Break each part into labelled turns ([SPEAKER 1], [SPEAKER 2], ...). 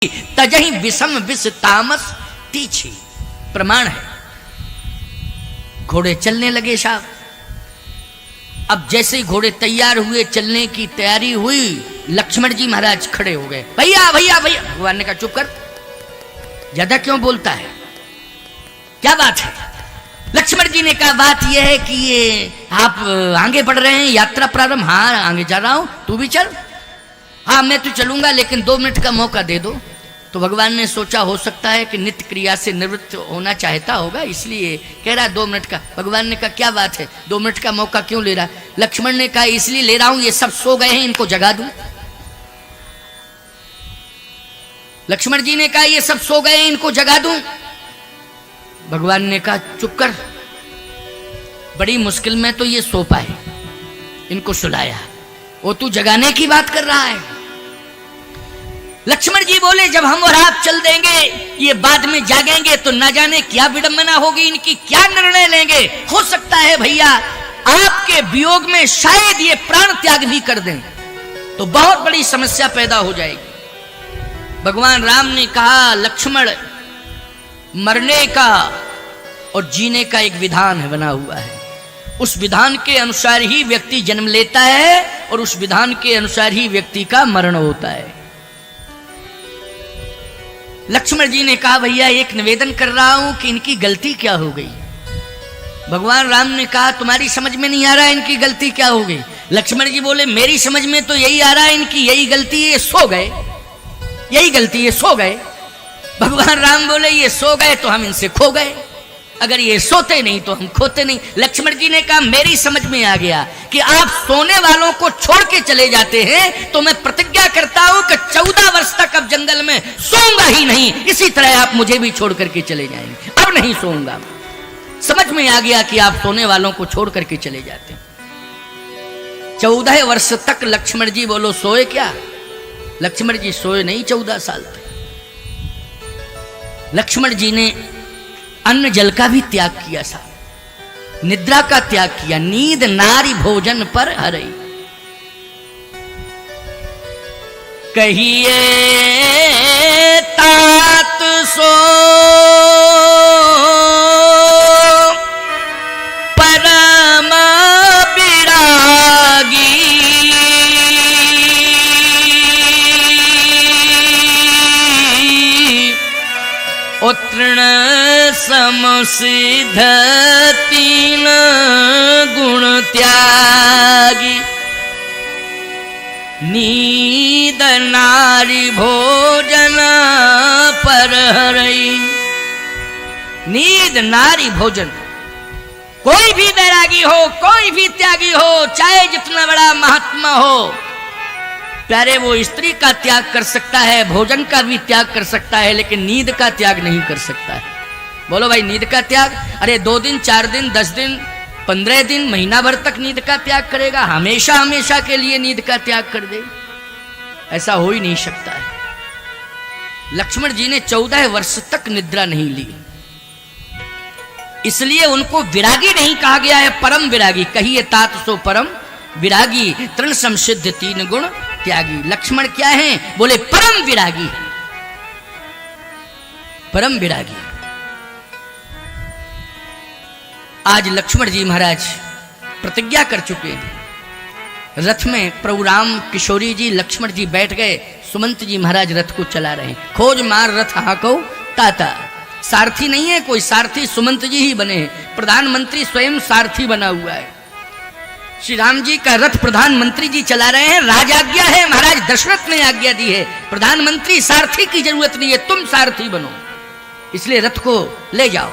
[SPEAKER 1] तजहि विषम विष तामस तीछी। प्रमाण है। घोड़े चलने लगे साहब। अब जैसे ही घोड़े तैयार हुए, चलने की तैयारी हुई, लक्ष्मण जी महाराज खड़े हो गए। भैया भैया भैया। भगवान ने कहा चुप कर, ज्यादा क्यों बोलता है, क्या बात है। लक्ष्मण जी ने कहा बात यह है कि ये आप आगे बढ़ रहे हैं, यात्रा प्रारंभ। हाँ आगे जा रहा हूं, तू भी चल। हाँ मैं तो चलूंगा, लेकिन 2 मिनट का मौका दे दो। तो भगवान ने सोचा हो सकता है कि नित्य क्रिया से निवृत्त होना चाहता होगा, इसलिए कह रहा 2 मिनट का। भगवान ने कहा क्या बात है, 2 मिनट का मौका क्यों ले रहा है। लक्ष्मण ने कहा इसलिए ले रहा हूं, ये सब सो गए हैं, इनको जगा दूं। लक्ष्मण जी ने कहा ये सब सो गए हैं, इनको जगा दूं। भगवान ने कहा चुप कर, बड़ी मुश्किल में तो ये सो पाए, इनको सुलाया, वो तू जगाने की बात कर रहा है। लक्ष्मण जी बोले जब हम और आप चल देंगे, ये बाद में जागेंगे तो ना जाने क्या विडंबना होगी इनकी, क्या निर्णय लेंगे। हो सकता है भैया आपके वियोग में शायद ये प्राण त्याग भी कर दें, तो बहुत बड़ी समस्या पैदा हो जाएगी। भगवान राम ने कहा लक्ष्मण, मरने का और जीने का एक विधान है, बना हुआ है। उस विधान के अनुसार ही व्यक्ति जन्म लेता है और उस विधान के अनुसार ही व्यक्ति का मरण होता है। लक्ष्मण जी ने कहा भैया एक निवेदन कर रहा हूं कि इनकी गलती क्या हो गई। भगवान राम ने कहा तुम्हारी समझ में नहीं आ रहा इनकी गलती क्या हो गई। लक्ष्मण जी बोले मेरी समझ में तो यही आ रहा है, इनकी यही गलती है, ये सो गए, यही गलती है, सो गए। भगवान राम बोले ये सो गए तो हम इनसे खो गए, अगर ये सोते नहीं तो हम खोते नहीं। लक्ष्मण जी ने कहा मेरी समझ में आ गया कि आप सोने वालों को छोड़ के चले जाते हैं, तो मैं प्रतिज्ञा करता हूं कि 14 वर्ष तक अब जंगल में सोऊंगा ही नहीं। इसी तरह आप मुझे भी छोड़ करके चले जाएंगे, अब नहीं सोऊंगा। समझ में आ गया कि आप सोने वालों को छोड़ करके चले जाते हैं। 14 वर्ष तक लक्ष्मण जी बोलो सोए क्या। लक्ष्मण जी सोए नहीं 14 साल तक। लक्ष्मण जी ने अन्न जल का भी त्याग किया, सा निद्रा का त्याग किया। नींद नारी भोजन पर हरई। कहिए तात सो परम विरागी। तृण समसिद्ध 3 गुण त्यागी। नींद नारी भोजन पर हरई। नींद नारी भोजन। कोई भी वैरागी हो, कोई भी त्यागी हो, चाहे जितना बड़ा महात्मा हो, प्यारे वो स्त्री का त्याग कर सकता है, भोजन का भी त्याग कर सकता है, लेकिन नींद का त्याग नहीं कर सकता है। बोलो भाई नींद का त्याग। अरे 2 दिन 4 दिन 10 दिन 15 दिन महीना भर तक नींद का त्याग करेगा, हमेशा हमेशा के लिए नींद का त्याग कर दे, ऐसा हो ही नहीं सकता है। लक्ष्मण जी ने 14 वर्ष तक निद्रा नहीं ली, इसलिए उनको विरागी नहीं कहा गया है, परम विरागी। कहिए तात सो परम विरागी। तृण समसिद्ध 3 गुण त्यागी। लक्ष्मण क्या है, बोले परम विरागी, परम विरागी। आज लक्ष्मण जी महाराज प्रतिज्ञा कर चुके हैं। रथ में प्रभु राम किशोरी जी लक्ष्मण जी बैठ गए, सुमंत जी महाराज रथ को चला रहे हैं। खोज मार रथ हाको ताता। सारथी नहीं है कोई, सारथी सुमंत जी ही बने हैं। प्रधानमंत्री स्वयं सारथी बना हुआ है। श्री राम जी का रथ प्रधानमंत्री जी चला रहे हैं, राजाज्ञा है, महाराज दशरथ ने आज्ञा दी है। प्रधानमंत्री सारथी की जरूरत नहीं है, तुम सारथी बनो, इसलिए रथ को ले जाओ।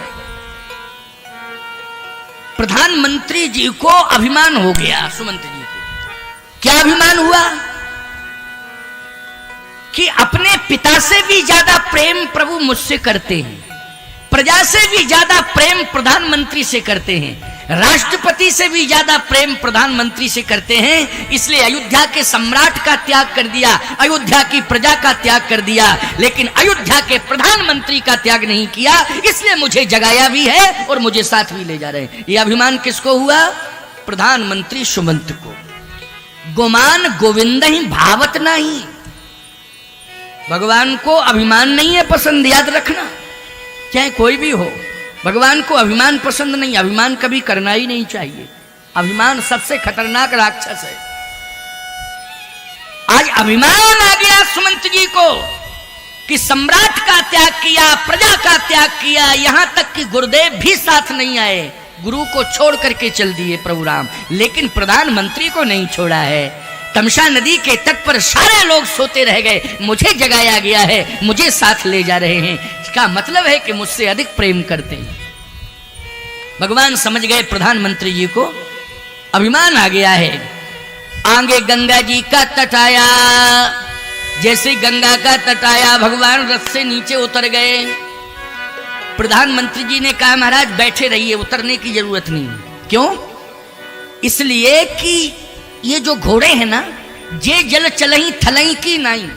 [SPEAKER 1] प्रधानमंत्री जी को अभिमान हो गया, सुमंत जी को क्या अभिमान हुआ कि अपने पिता से भी ज्यादा प्रेम प्रभु मुझसे करते हैं, प्रजा से भी ज्यादा प्रेम प्रधानमंत्री से करते हैं, राष्ट्रपति से भी ज्यादा प्रेम प्रधानमंत्री से करते हैं। इसलिए अयोध्या के सम्राट का त्याग कर दिया, अयोध्या की प्रजा का त्याग कर दिया, लेकिन अयोध्या के प्रधानमंत्री का त्याग नहीं किया। इसलिए मुझे जगाया भी है और मुझे साथ भी ले जा रहे हैं। यह अभिमान किसको हुआ, प्रधानमंत्री सुमंत को। गुमान गोविंद ही भावत नहीं। भगवान को अभिमान नहीं है पसंद, याद रखना, चाहे कोई भी हो, भगवान को अभिमान पसंद नहीं। अभिमान कभी करना ही नहीं चाहिए। अभिमान सबसे खतरनाक राक्षस है। आज अभिमान आ गया सुमंत जी को कि सम्राट का त्याग किया, प्रजा का त्याग किया, यहां तक कि गुरुदेव भी साथ नहीं आए, गुरु को छोड़ करके चल दिए प्रभु राम, लेकिन प्रधानमंत्री को नहीं छोड़ा है। तमसा नदी के तट पर सारे लोग सोते रह गए, मुझे जगाया गया है, मुझे साथ ले जा रहे हैं, इसका मतलब है कि मुझसे अधिक प्रेम करते हैं। भगवान समझ गए प्रधानमंत्री जी को अभिमान आ गया है। आगे गंगा जी का तट आया, जैसे गंगा का तट आया भगवान रथ से नीचे उतर गए। प्रधानमंत्री जी ने कहा महाराज बैठे रहिए, उतरने की जरूरत नहीं। क्यों? इसलिए कि ये जो घोड़े हैं ना, ये जल चलही थलही की नहीं,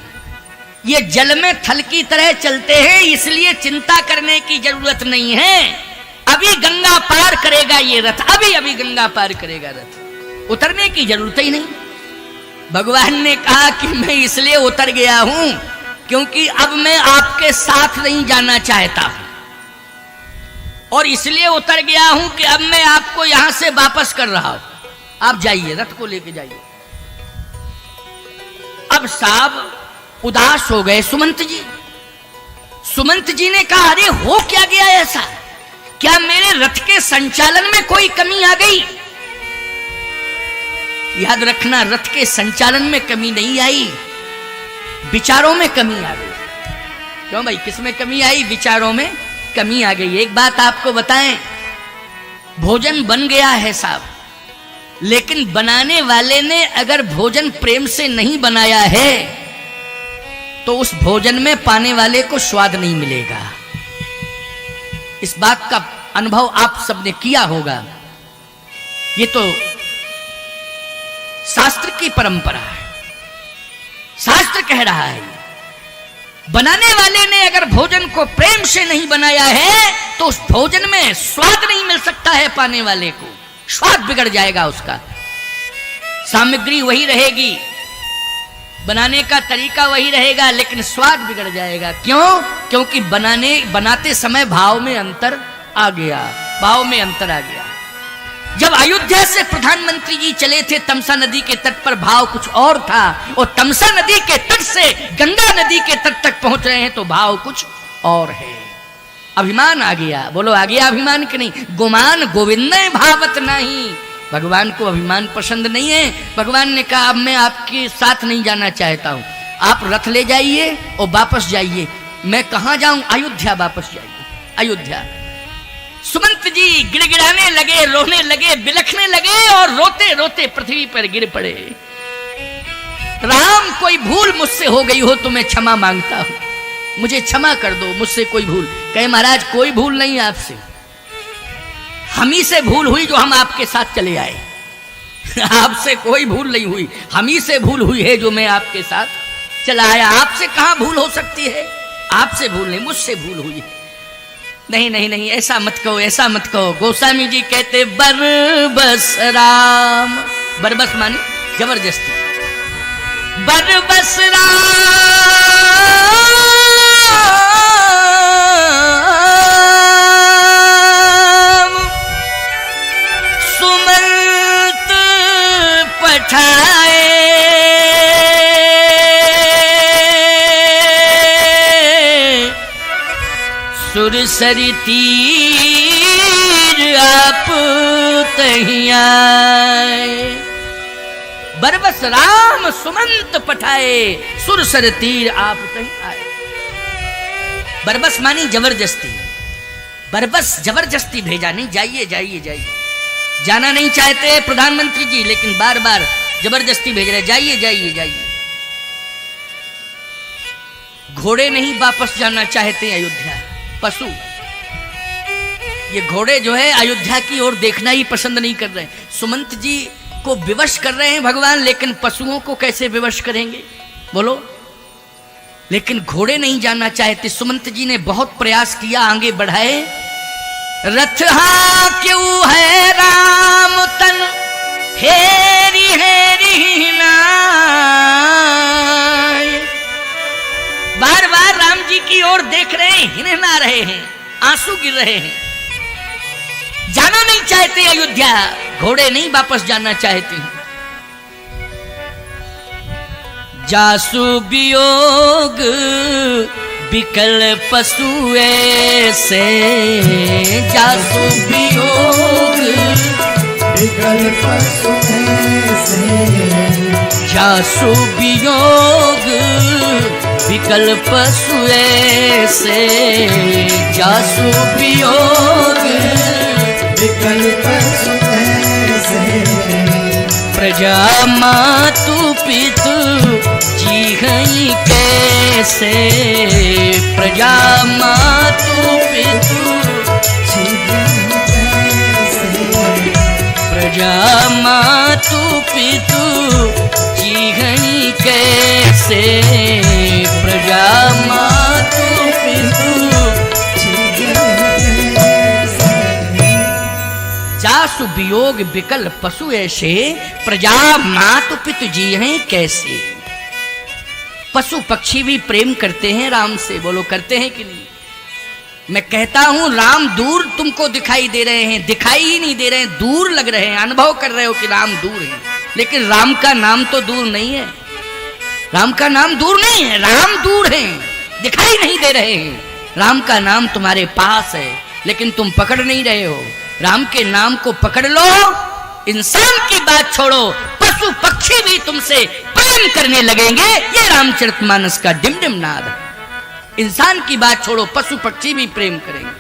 [SPEAKER 1] ये जल में थल की तरह चलते हैं, इसलिए चिंता करने की जरूरत नहीं है। अभी गंगा पार करेगा ये रथ, अभी गंगा पार करेगा रथ, उतरने की जरूरत ही नहीं। भगवान ने कहा कि मैं इसलिए उतर गया हूं क्योंकि अब मैं आपके साथ नहीं जाना चाहता हूं, और इसलिए उतर गया हूं कि अब मैं आपको यहां से वापस कर रहा हूं, आप जाइए, रथ को लेके जाइए। अब साहब उदास हो गए सुमंत जी। सुमंत जी ने कहा अरे हो क्या गया ऐसा, क्या मेरे रथ के संचालन में कोई कमी आ गई? याद रखना, रथ के संचालन में कमी नहीं आई, विचारों में कमी आ गई। क्यों भाई, किस में कमी आई? विचारों में कमी आ गई। एक बात आपको बताएं, भोजन बन गया है साहब, लेकिन बनाने वाले ने अगर भोजन प्रेम से नहीं बनाया है तो उस भोजन में पाने वाले को स्वाद नहीं मिलेगा। इस बात का अनुभव आप सबने किया होगा। ये तो शास्त्र की परंपरा है, शास्त्र कह रहा है बनाने वाले ने अगर भोजन को प्रेम से नहीं बनाया है तो उस भोजन में स्वाद नहीं मिल सकता है, पाने वाले को स्वाद बिगड़ जाएगा उसका। सामग्री वही रहेगी, बनाने का तरीका वही रहेगा, लेकिन स्वाद बिगड़ जाएगा। क्यों? क्योंकि बनाते समय भाव में अंतर आ गया, भाव में अंतर आ गया। जब अयोध्या से प्रधानमंत्री जी चले थे तमसा नदी के तट पर, भाव कुछ और था, और तमसा नदी के तट से गंगा नदी के तट तक पहुंच रहे हैं तो भाव कुछ और है। अभिमान आ गया। बोलो आ गया अभिमान कि नहीं? गुमान गोविंद भावत नहीं। भगवान को अभिमान पसंद नहीं है। भगवान ने कहा अब मैं आपके साथ नहीं जाना चाहता हूं, आप रथ ले जाइए और वापस जाइए। मैं कहां जाऊं? अयोध्या वापस जाइए, अयोध्या। सुमंत जी गिड़गिड़ाने लगे, रोने लगे, बिलखने लगे और रोते रोते पृथ्वी पर गिर पड़े। राम, कोई भूल मुझसे हो गई हो तो मैं क्षमा मांगता हूं, मुझे क्षमा कर दो, मुझसे कोई भूल। कहे महाराज कोई भूल नहीं आपसे, हम ही से भूल हुई जो हम आपके साथ चले आए। आपसे कोई भूल नहीं हुई, हम ही से भूल हुई है जो मैं आपके साथ चला आया। आपसे कहां भूल हो सकती है? आपसे भूल नहीं, मुझसे भूल हुई। नहीं नहीं नहीं, ऐसा मत कहो, ऐसा मत कहो। गोस्वामी जी कहते बरबस राम, बरबस मानी जबरदस्ती, बरबस राम सुमंत पठाए, सुरसरी तीर आप तहीं आए। बरबस राम सुमंत पठाए, सुरसर तीर आप तहीं आए। बरबस मानी जबरदस्ती, बरबस जबरदस्ती भेजा, नहीं जाइए जाइए जाइए। जाना नहीं चाहते प्रधानमंत्री जी, लेकिन बार बार जबरदस्ती भेज रहे, जाइए जाइए जाइए। घोड़े नहीं वापस जाना चाहते अयोध्या, पशु। ये घोड़े जो है अयोध्या की ओर देखना ही पसंद नहीं कर रहे। सुमंत जी को विवश कर रहे हैं भगवान, लेकिन पशुओं को कैसे विवश करेंगे बोलो? लेकिन घोड़े नहीं जाना चाहते। सुमंत जी ने बहुत प्रयास किया, आगे बढ़ाए। रथ हा क्यों है राम तन हेरी हेरी नाय, बार बार राम जी की ओर देख रहे हैं, हिनहिना रहे हैं, आंसू गिर रहे हैं, जाना नहीं चाहते अयोध्या, घोड़े नहीं वापस जाना चाहते। जासु वियोग बिकल पशु ऐसे, जासु वियोग बिकल पशु ऐसे, जासु वियोग बिकल पशु ऐसे, जासु वियोग बिकल पशु ऐसे, प्रजा मातु पितु जीहई कैसे, प्रजा मातु पितु जीहई कैसे, प्रजा मातु पितु जीहई कैसे, प्रजा मातु पितु जीहई कैसे। जासु वियोग बिकल पशु ऐसे, प्रजा मातु पितु जीहई कैसे। पशु पक्षी भी प्रेम करते हैं राम से, बोलो करते हैं कि नहीं? मैं कहता हूं राम दूर तुमको दिखाई दे रहे हैं, दिखाई ही नहीं दे रहे हैं, दूर लग रहे हैं, अनुभव कर रहे हो कि राम दूर है, लेकिन राम का नाम तो दूर नहीं है, राम का नाम दूर नहीं है, राम दूर है, दिखाई नहीं दे रहे हैं। राम का नाम तुम्हारे पास है, लेकिन तुम पकड़ नहीं रहे हो। राम के नाम को पकड़ लो, इंसान की बात छोड़ो, पशु पक्षी भी तुमसे प्रेम करने लगेंगे। ये रामचरितमानस का डिमडिम नाद है। इंसान की बात छोड़ो, पशु पक्षी भी प्रेम करेंगे।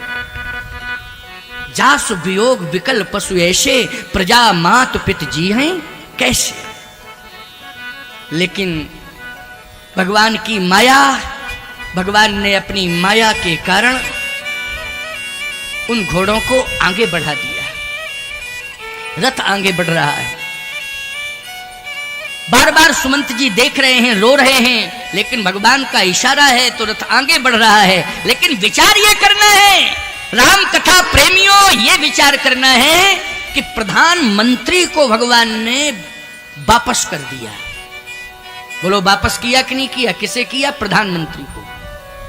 [SPEAKER 1] जासु वियोग विकल पशु ऐसे, प्रजा मात पित जी हैं कैसे। लेकिन भगवान की माया, भगवान ने अपनी माया के कारण उन घोड़ों को आगे बढ़ा दिया, रथ आगे बढ़ रहा है। बार बार सुमंत जी देख रहे हैं, रो रहे हैं, लेकिन भगवान का इशारा है तो रथ आगे बढ़ रहा है। लेकिन विचार ये करना है, राम कथा प्रेमियों, ये विचार करना है कि प्रधानमंत्री को भगवान ने वापस कर दिया। बोलो वापस किया कि नहीं किया? किसे किया? प्रधानमंत्री को।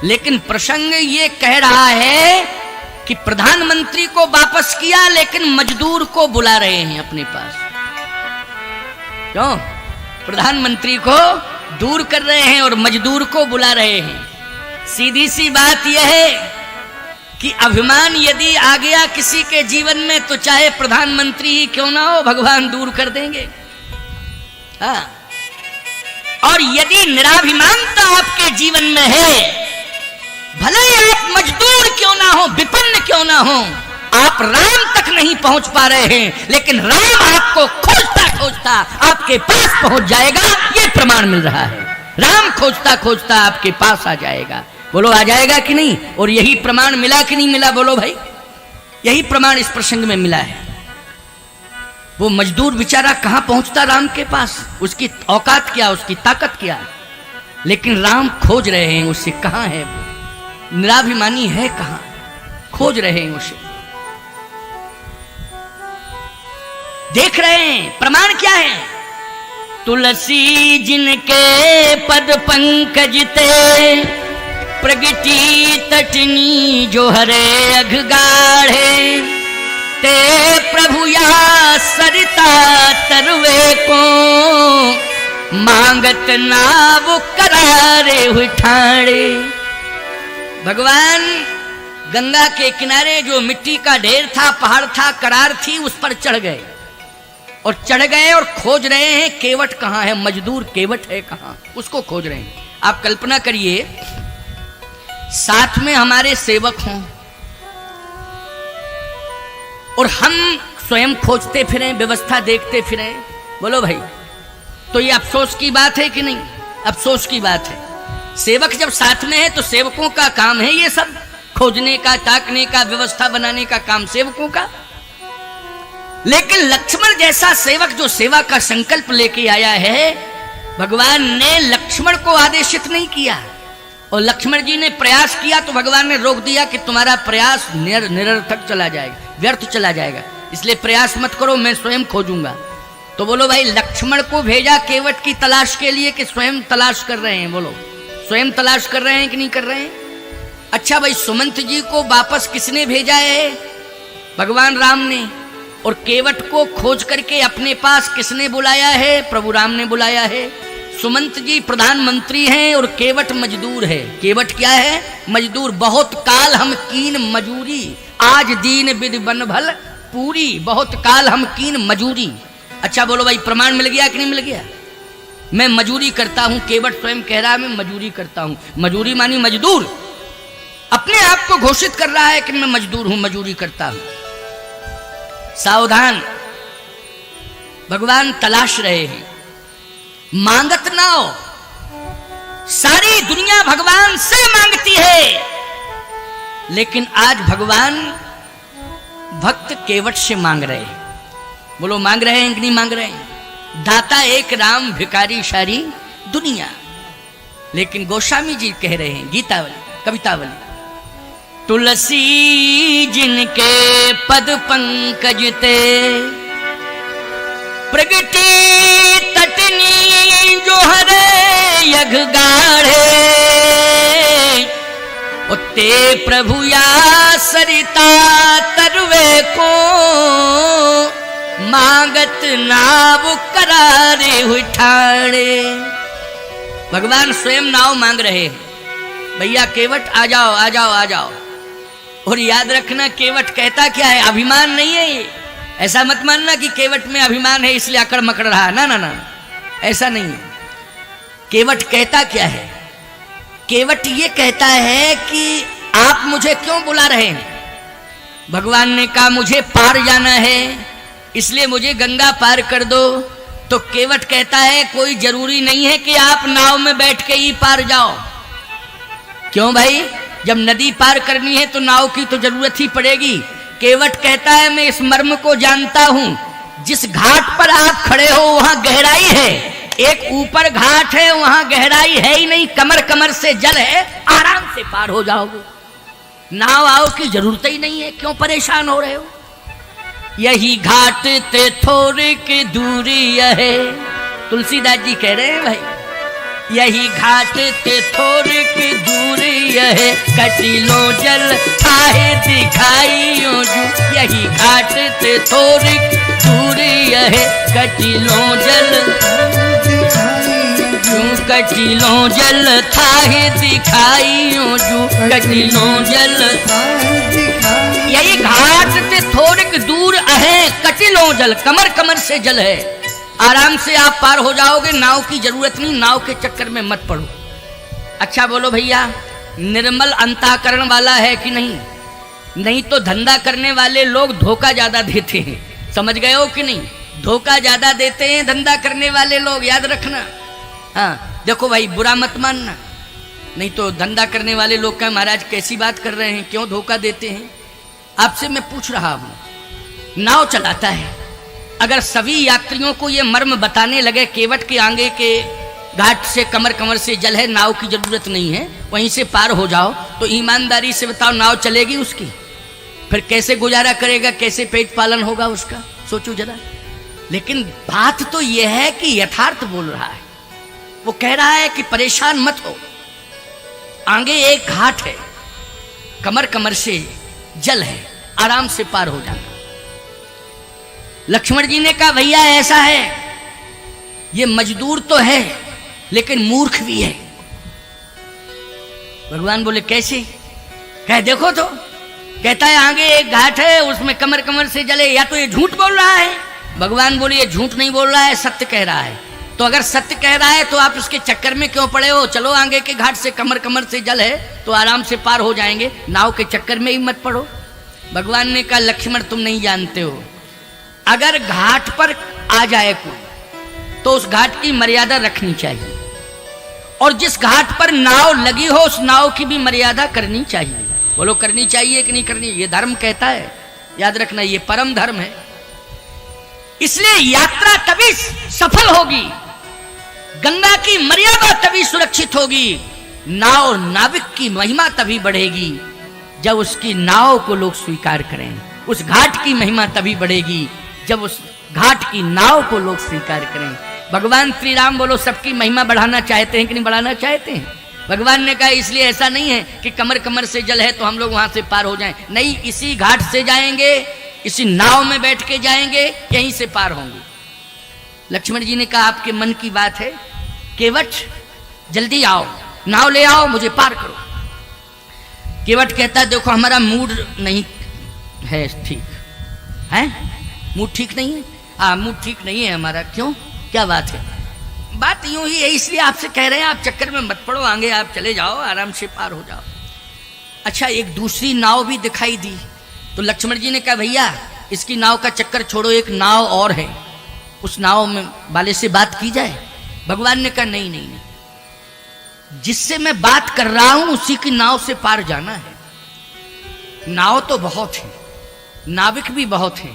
[SPEAKER 1] लेकिन प्रसंग ये कह रहा है कि प्रधानमंत्री को वापस किया, लेकिन मजदूर को बुला रहे हैं अपने पास। क्यों? प्रधानमंत्री को दूर कर रहे हैं और मजदूर को बुला रहे हैं। सीधी सी बात यह है कि अभिमान यदि आ गया किसी के जीवन में, तो चाहे प्रधानमंत्री ही क्यों ना हो, भगवान दूर कर देंगे। हाँ, और यदि निराभिमानता आपके जीवन में है, भले ही आप मजदूर क्यों ना हो, विपन्न क्यों ना हो, आप राम तक नहीं पहुंच पा रहे हैं, लेकिन राम आपको खोजता खोजता आपके पास पहुंच जाएगा। ये प्रमाण मिल रहा है, राम खोजता खोजता आपके पास आ जाएगा। बोलो आ जाएगा कि नहीं? और यही प्रमाण मिला कि नहीं मिला? बोलो भाई, यही प्रमाण इस प्रसंग में मिला है। वो मजदूर बेचारा कहां पहुंचता राम के पास, उसकी औकात क्या, उसकी ताकत क्या, लेकिन राम खोज रहे हैं उसे। कहां है वो? निराभिमानी है कहां? खोज रहे हैं उसे, देख रहे हैं। प्रमाण क्या है? तुलसी जिनके पद पंकज ते, प्रगति तटनी जो हरे अघ गाढ़े, ते प्रभु या सरिता तरवे को, मांगत नाव करारे हुए ठाणे। भगवान गंगा के किनारे जो मिट्टी का ढेर था, पहाड़ था, करार थी, उस पर चढ़ गए और चढ़ गए और खोज रहे हैं केवट कहां है, मजदूर केवट है कहां, उसको खोज रहे हैं। आप कल्पना करिए, साथ में हमारे सेवक हों और हम स्वयं खोजते फिरें, व्यवस्था देखते फिरें। बोलो भाई, तो ये अफसोस की बात है कि नहीं? अफसोस की बात है। सेवक जब साथ में है तो सेवकों का काम है ये सब खोजने का, ताकने का, व्यवस्था बनाने का काम सेवकों का। लेकिन लक्ष्मण जैसा सेवक जो सेवा का संकल्प लेके आया है, भगवान ने लक्ष्मण को आदेशित नहीं किया, और लक्ष्मण जी ने प्रयास किया तो भगवान ने रोक दिया कि तुम्हारा प्रयास निरर्थक चला जाएगा, व्यर्थ चला जाएगा, इसलिए प्रयास मत करो, मैं स्वयं खोजूंगा। तो बोलो भाई, लक्ष्मण को भेजा केवट की तलाश के लिए कि स्वयं तलाश कर रहे हैं? बोलो, स्वयं तलाश कर रहे हैं कि नहीं कर रहे हैं? अच्छा भाई, सुमंत जी को वापस किसने भेजा है? भगवान राम ने। और केवट को खोज करके अपने पास किसने बुलाया है? प्रभु राम ने बुलाया है। सुमंत जी प्रधानमंत्री हैं और केवट मजदूर है। केवट क्या है? मजदूर। बहुत काल हम कीन मजूरी, आज दीन विद बन भल पूरी, बहुत काल हम कीन मजूरी। अच्छा बोलो भाई, प्रमाण मिल गया कि नहीं मिल गया? मैं मजूरी करता हूं, केवट स्वयं कह रहा है मैं मजूरी करता हूं। मजूरी मानी मजदूर, अपने आप को घोषित कर रहा है कि मैं मजदूर हूं, मजूरी करता हूं। सावधान, भगवान तलाश रहे हैं, मांगत ना हो। सारी दुनिया भगवान से मांगती है, लेकिन आज भगवान भक्त केवट से मांग रहे हैं। बोलो मांग रहे हैं कि नहीं मांग रहे हैं? दाता एक राम, भिखारी सारी दुनिया। लेकिन गोस्वामी जी कह रहे हैं, गीतावली कवितावली, तुलसी जिनके पद पंकज ते प्रगति तटनी जो हरे यघ गाढ़े, उत्ते प्रभु या सरिता तरवे को मांगत नाव करारे हुई ठाणे। भगवान स्वयं नाव मांग रहे हैं, भैया केवट आ जाओ आ जाओ आ जाओ। और याद रखना, केवट कहता क्या है? अभिमान नहीं है ये। ऐसा मत मानना कि केवट में अभिमान है इसलिए अकड़ मकड़ रहा, ना ना ना, ऐसा नहीं है। केवट कहता क्या है? केवट ये कहता है कि आप मुझे क्यों बुला रहे हैं? भगवान ने कहा मुझे पार जाना है, इसलिए मुझे गंगा पार कर दो। तो केवट कहता है कोई जरूरी नहीं है कि आप नाव में बैठ के ही पार जाओ। क्यों भाई? जब नदी पार करनी है तो नाव की तो जरूरत ही पड़ेगी। केवट कहता है मैं इस मर्म को जानता हूं, जिस घाट पर आप खड़े हो वहां गहराई है, एक ऊपर घाट है वहां गहराई है ही नहीं, कमर कमर से जल है, आराम से पार हो जाओगे। नाव आओ की जरूरत ही नहीं है, क्यों परेशान हो रहे हो? यही घाट ते थोड़ी की दूरी है, तुलसीदास जी कह रहे हैं भाई, यही घाट ते थोड़ी की दूरी है, कटिलो जल थाहे दिखाइयो जू। यही घाट ते थोड़ी दूरी है, कटिलो जल जू, कटिलो जल थाहे दिखाइयो जू, कटिलो जल। यही घाट से थोड़े दूर है, कटिलो जल, कमर कमर से जल है, आराम से आप पार हो जाओगे, नाव की जरूरत नहीं, नाव के चक्कर में मत पड़ो। अच्छा बोलो भैया, निर्मल अंतःकरण वाला है कि नहीं? नहीं तो धंधा करने वाले लोग धोखा ज्यादा देते हैं, समझ गए हो कि नहीं? धोखा ज्यादा देते हैं धंधा करने वाले लोग, याद रखना। हाँ देखो भाई, बुरा मत मानना, नहीं तो धंधा करने वाले लोग का महाराज कैसी बात कर रहे हैं, क्यों धोखा देते हैं? आपसे मैं पूछ रहा हूं, नाव चलाता है, अगर सभी यात्रियों को ये मर्म बताने लगे केवट के आगे के घाट से कमर कमर से जल है, नाव की जरूरत नहीं है, वहीं से पार हो जाओ, तो ईमानदारी से बताओ नाव चलेगी उसकी? फिर कैसे गुजारा करेगा, कैसे पेट पालन होगा उसका? सोचो जरा। लेकिन बात तो यह है कि यथार्थ बोल रहा है, वो कह रहा है कि परेशान मत हो, आगे एक घाट है, कमर कमर से जल है, आराम से पार हो जाना। लक्ष्मण जी ने कहा भैया ऐसा है, ये मजदूर तो है लेकिन मूर्ख भी है। भगवान बोले कैसे? कह देखो तो, कहता है आगे एक घाट है उसमें कमर कमर से जले, या तो ये झूठ बोल रहा है। भगवान बोले ये झूठ नहीं बोल रहा है, सत्य कह रहा है। तो अगर सत्य कह रहा है तो आप उसके चक्कर में क्यों पड़े हो? चलो आगे के घाट से कमर कमर से जल है तो आराम से पार हो जाएंगे, नाव के चक्कर में ही मत पड़ो। भगवान ने कहा लक्ष्मण तुम नहीं जानते हो, अगर घाट पर आ जाए कोई तो उस घाट की मर्यादा रखनी चाहिए, और जिस घाट पर नाव लगी हो उस नाव की भी मर्यादा करनी चाहिए। बोलो करनी चाहिए कि नहीं करनी? ये धर्म कहता है, याद रखना, ये परम धर्म है। इसलिए यात्रा तभी सफल होगी, गंगा की मर्यादा तभी सुरक्षित होगी, नाव नाविक की महिमा तभी बढ़ेगी जब उसकी नाव को लोग स्वीकार करें। उस घाट की महिमा तभी बढ़ेगी जब उस घाट की नाव को लोग स्वीकार करें। भगवान श्री राम बोलो सबकी महिमा बढ़ाना चाहते हैं कि नहीं बढ़ाना चाहते हैं? भगवान ने कहा इसलिए ऐसा नहीं है कि कमर कमर से जल है तो हम लोग वहां से पार हो जाएं, नहीं, इसी घाट से जाएंगे, इसी नाव में बैठ के जाएंगे, यहीं से पार होंगे। लक्ष्मण जी ने कहा आपके मन की बात है, केवट जल्दी आओ, नाव ले आओ, मुझे पार करो। केवट कहता है देखो हमारा मूड नहीं है ठीक है, मूड ठीक नहीं है, हाँ मूड ठीक नहीं है हमारा। क्यों, क्या बात है? बात यूं ही है, इसलिए आपसे कह रहे हैं आप चक्कर में मत पड़ो, आगे आप चले जाओ, आराम से पार हो जाओ। अच्छा, एक दूसरी नाव भी दिखाई दी तो लक्ष्मण जी ने कहा भैया इसकी नाव का चक्कर छोड़ो, एक नाव और है, उस नाव में वाले से बात की जाए। भगवान ने कहा नहीं नहीं नहीं, जिससे मैं बात कर रहा हूं उसी की नाव से पार जाना है। नाव तो बहुत है, नाविक भी बहुत है,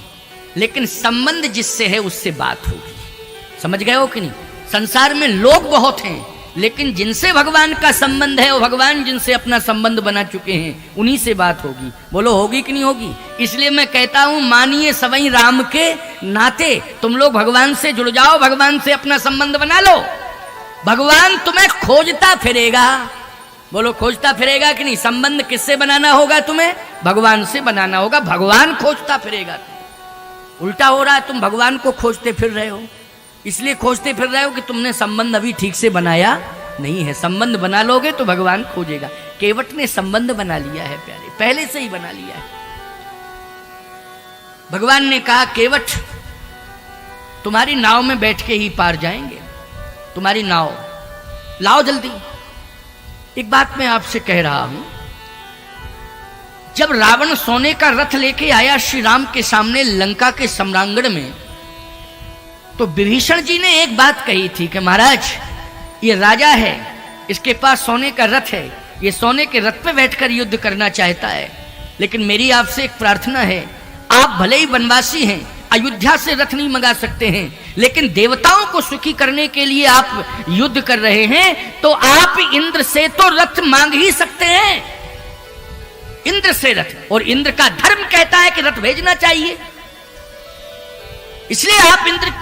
[SPEAKER 1] लेकिन संबंध जिससे है उससे बात होगी। समझ गए हो कि नहीं? संसार में लोग बहुत हैं, लेकिन जिनसे भगवान का संबंध है, वो भगवान जिनसे अपना संबंध बना चुके हैं, उन्हीं से बात होगी। बोलो होगी कि नहीं होगी? इसलिए मैं कहता हूं मानिए सवई राम के नाते, तुम लोग भगवान से जुड़ जाओ, भगवान से अपना संबंध बना लो, भगवान तुम्हें खोजता फिरेगा। बोलो खोजता फिरेगा कि नहीं? संबंध किससे बनाना होगा? तुम्हें भगवान से बनाना होगा, भगवान खोजता फिरेगा। उल्टा हो रहा है, तुम भगवान को खोजते फिर रहे हो, इसलिए खोजते फिर रहे हो कि तुमने संबंध अभी ठीक से बनाया नहीं है। संबंध बना लोगे तो भगवान खोजेगा। केवट ने संबंध बना लिया है प्यारे, पहले से ही बना लिया है। भगवान ने कहा केवट तुम्हारी नाव में बैठ के ही पार जाएंगे, तुम्हारी नाव लाओ जल्दी। एक बात मैं आपसे कह रहा हूं, जब रावण सोने का रथ लेके आया श्री राम के सामने लंका के सम्रांगण में, तो विभीषण जी ने एक बात कही थी कि महाराज ये राजा है, इसके पास सोने का रथ है, ये सोने के रथ पे बैठकर युद्ध करना चाहता है, लेकिन मेरी आपसे एक प्रार्थना है, आप भले ही वनवासी हैं, अयोध्या से रथ नहीं मंगा सकते हैं, लेकिन देवताओं को सुखी करने के लिए आप युद्ध कर रहे हैं, तो आप इंद्र से तो रथ मांग ही सकते हैं, इंद्र से रथ। और इंद्र का धर्म कहता है कि रथ भेजना चाहिए, इसलिए आप इंद्र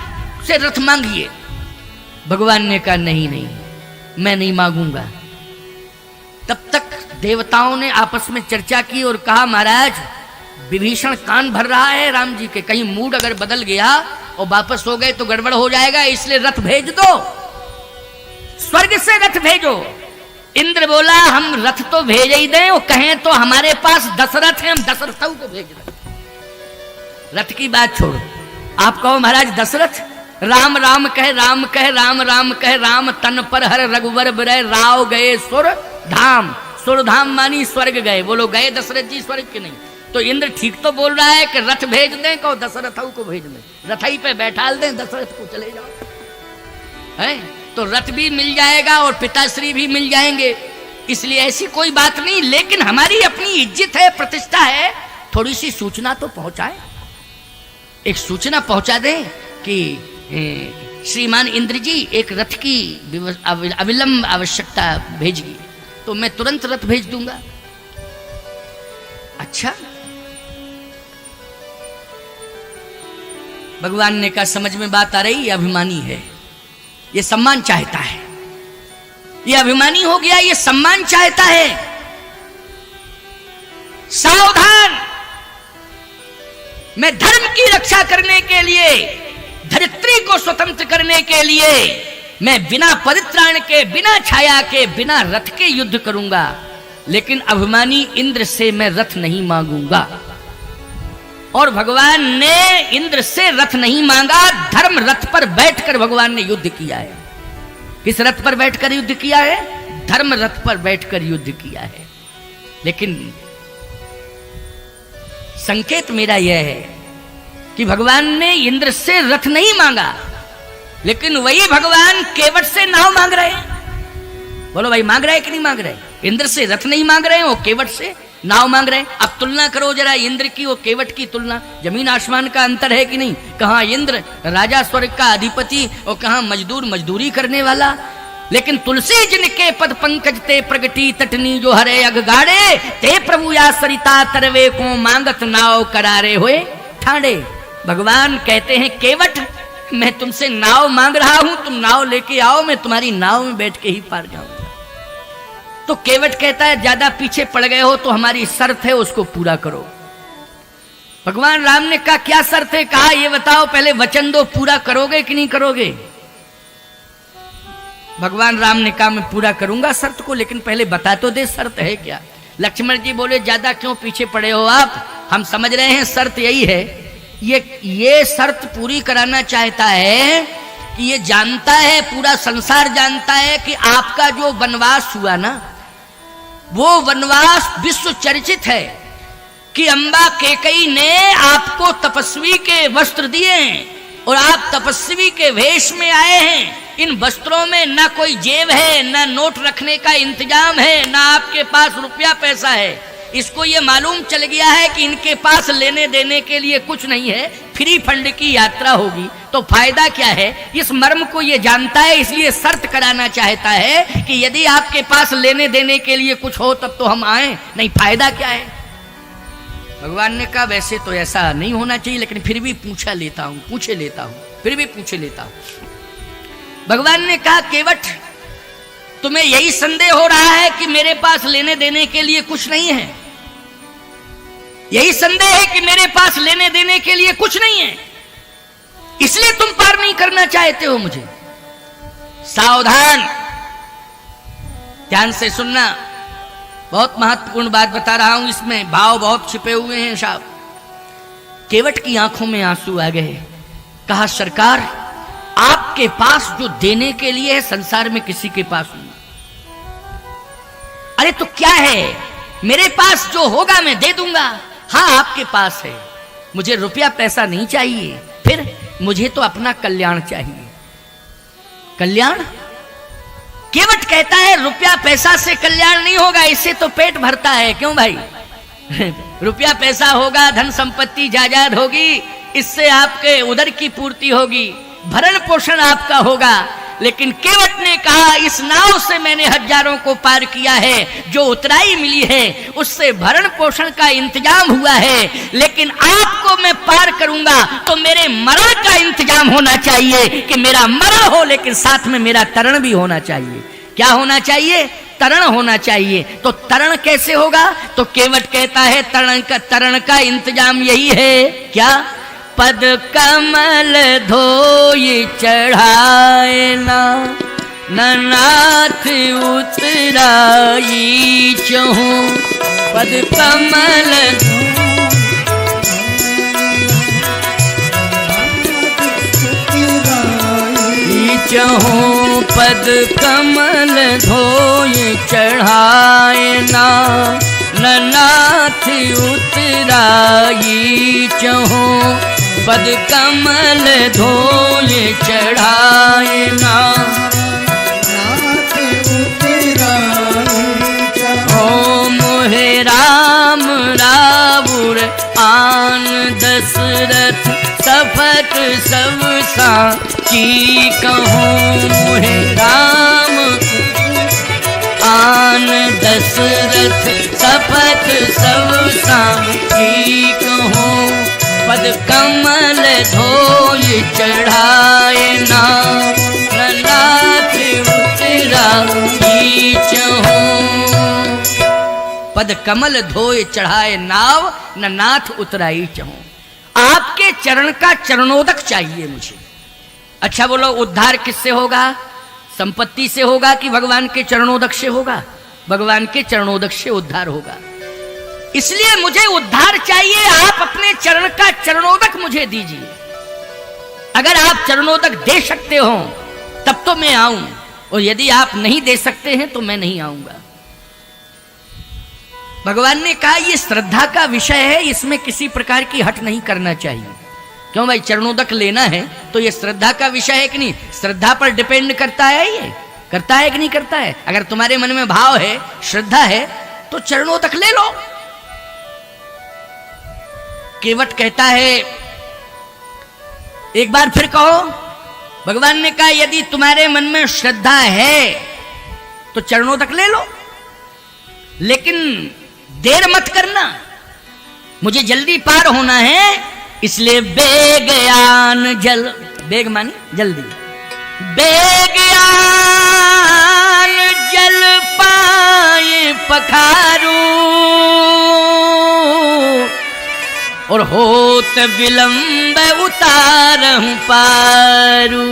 [SPEAKER 1] से रथ मांगिए। भगवान ने कहा नहीं नहीं, मैं नहीं मांगूंगा। तब तक देवताओं ने आपस में चर्चा की और कहा महाराज विभीषण कान भर रहा है राम जी के, कहीं मूड अगर बदल गया और वापस हो गए तो गड़बड़ हो जाएगा, इसलिए रथ भेज दो, स्वर्ग से रथ भेजो। इंद्र बोला हम रथ तो भेज ही दें, वो कहें तो हमारे पास दशरथ है, हम दशरथों को भेज दें। रथ की बात छोड़ो, आप कहो महाराज दशरथ, राम राम कह राम कह, राम राम कह राम, तन पर हर रघुवर बिरह, राव गए सुर धाम, सुर धाम मानी स्वर्ग गए। बोलो गए दशरथ जी स्वर्ग के नहीं? तो इंद्र ठीक तो बोल रहा है कि रथ भेज दें, कहो दशरथों को भेज दें, रथई पे बैठाल दें, दशरथ को चले जाओ, है तो रथ भी मिल जाएगा और पिताश्री भी मिल जाएंगे। इसलिए ऐसी कोई बात नहीं, लेकिन हमारी अपनी इज्जत है, प्रतिष्ठा है, थोड़ी सी सूचना तो पहुंचाए, एक सूचना पहुंचा दें कि श्रीमान इंद्र जी एक रथ की अविलंब आवश्यकता भेजिए, तो मैं तुरंत रथ भेज दूंगा। अच्छा, भगवान ने कहा समझ में बात आ रही, ये अभिमानी है, ये सम्मान चाहता है, ये अभिमानी हो गया, ये सम्मान चाहता है, सावधान, मैं धर्म की रक्षा करने के लिए, धरित्री को स्वतंत्र करने के लिए मैं बिना परित्राण के, बिना छाया के, बिना रथ के युद्ध करूंगा, लेकिन अभिमानी इंद्र से मैं रथ नहीं मांगूंगा। और भगवान ने इंद्र से रथ नहीं मांगा, धर्म रथ पर बैठकर भगवान ने युद्ध किया है। किस रथ पर बैठकर युद्ध किया है? धर्म रथ पर बैठकर युद्ध किया है। लेकिन संकेत मेरा यह है कि भगवान ने इंद्र से रथ नहीं मांगा, लेकिन वही भगवान केवट से नाव मांग रहे हैं। बोलो भाई मांग रहे हैं कि नहीं मांग रहे? इंद्र से रथ नहीं मांग रहे हैं, वो केवट से नाव मांग रहे हैं। अब तुलना करो जरा इंद्र की और केवट की तुलना, जमीन आसमान का अंतर है कि नहीं? कहां इंद्र राजा स्वर्ग का अधिपति और कहां मजदूर मजदूरी करने वाला। लेकिन तुलसी जिनके पद पंकज ते प्रगटी तटनी जो हरे अगगाड़े, ते प्रभु या सरिता तरवे को मांगत नाव करारे हुए ठाणे। भगवान कहते हैं केवट मैं तुमसे नाव मांग रहा हूं, तुम नाव लेके आओ, मैं तुम्हारी नाव में बैठ के ही पार जाऊंगा। तो केवट कहता है ज्यादा पीछे पड़ गए हो तो हमारी शर्त है उसको पूरा करो। भगवान राम ने कहा क्या शर्त है? कहा ये बताओ पहले वचन दो पूरा करोगे कि नहीं करोगे? भगवान राम ने कहा मैं पूरा करूंगा शर्त को, लेकिन पहले बता तो दे शर्त है क्या। लक्ष्मण जी बोले ज्यादा क्यों पीछे पड़े हो आप, हम समझ रहे हैं शर्त यही है। ये शर्त पूरी कराना चाहता है कि ये जानता है, पूरा संसार जानता है कि आपका जो वनवास हुआ ना, वो वनवास विश्व चर्चित है कि अम्बा कैकेयी ने आपको तपस्वी के वस्त्र दिए हैं और आप तपस्वी के वेश में आए हैं। इन वस्त्रों में ना कोई जेब है, ना नोट रखने का इंतजाम है, ना आपके पास रुपया पैसा है। इसको ये मालूम चल गया है कि इनके पास लेने देने के लिए कुछ नहीं है, फ्री फंड की यात्रा होगी, तो फायदा क्या है। इस मर्म को ये जानता है, इसलिए शर्त कराना चाहता है कि यदि आपके पास लेने देने के लिए कुछ हो तब तो हम आए, नहीं फायदा क्या है। भगवान ने कहा वैसे तो ऐसा नहीं होना चाहिए, लेकिन फिर भी पूछे लेता हूं। भगवान ने कहा केवट तुम्हें यही संदेह हो रहा है कि मेरे पास लेने देने के लिए कुछ नहीं है, यही संदेह है कि मेरे पास लेने देने के लिए कुछ नहीं है, इसलिए तुम पार नहीं करना चाहते हो मुझे। सावधान, ध्यान से सुनना, बहुत महत्वपूर्ण बात बता रहा हूं, इसमें भाव बहुत छिपे हुए हैं साहब। केवट की आंखों में आंसू आ गए। कहा सरकार आपके पास जो देने के लिए है संसार में किसी के पास नहीं। अरे तो क्या है, मेरे पास जो होगा मैं दे दूंगा। हाँ आपके पास है, मुझे रुपया पैसा नहीं चाहिए, फिर मुझे तो अपना कल्याण चाहिए। कल्याण? केवट कहता है रुपया पैसा से कल्याण नहीं होगा, इससे तो पेट भरता है। क्यों भाई? रुपया पैसा होगा, धन संपत्ति जायदाद होगी, इससे आपके उदर की पूर्ति होगी, भरण पोषण आपका होगा। लेकिन केवट ने कहा इस नाव से मैंने हजारों को पार किया है, जो उतराई मिली है उससे भरण पोषण का इंतजाम हुआ है, लेकिन आपको मैं पार करूंगा तो मेरे मरण का इंतजाम होना चाहिए कि मेरा मरण हो, लेकिन साथ में मेरा तरण भी होना चाहिए। क्या होना चाहिए? तरण होना चाहिए। तो तरण कैसे होगा? तो केवट कहता है तरण का इंतजाम यही है। क्या? पद कमल धोई चढ़ाए ना, नाथ उतराई चहूं। पद कमल चहूं, पद कमल धोई चढ़ाए ना, नाथ उतराई चहूं। पद कमल धोए चढ़ाए ना, नाथ उतराई चहूं। मोहे राम रावुर आन दशरथ, सफत सब साची कहूं। मोहे राम आन दशरथ, सफत सब साची कहूं। पद कमल धोई चढ़ाए ना, नाथ उतराई चहूं। पद कमल धोए चढ़ाए नाव, न नाथ उतराई चहूं। आपके चरण का चरणोदक चाहिए मुझे। अच्छा बोलो, उद्धार किससे होगा? संपत्ति से होगा कि भगवान के चरणोदक से होगा? भगवान के चरणोदक से उद्धार होगा। इसलिए मुझे उद्धार चाहिए, आप अपने चरण का चरणोदक मुझे दीजिए। अगर आप चरणोदक दे सकते हो तब तो मैं आऊं, और यदि आप नहीं दे सकते हैं तो मैं नहीं आऊंगा। भगवान ने कहा यह श्रद्धा का विषय है, इसमें किसी प्रकार की हट नहीं करना चाहिए। क्यों भाई? चरणोदक लेना है तो यह श्रद्धा का विषय है कि नहीं? श्रद्धा पर डिपेंड करता है, ये करता है कि नहीं करता है? अगर तुम्हारे मन में भाव है, श्रद्धा है, तो चरणोदक ले लो। केवट कहता है, एक बार फिर कहो। भगवान ने कहा यदि तुम्हारे मन में श्रद्धा है तो चरणोदक ले लो, लेकिन देर मत करना, मुझे जल्दी पार होना है। इसलिए बेगयान जल, बेग मानी जल्दी, बेगयान जल पाए पखारू, और होत विलंब उतारहूं पारू।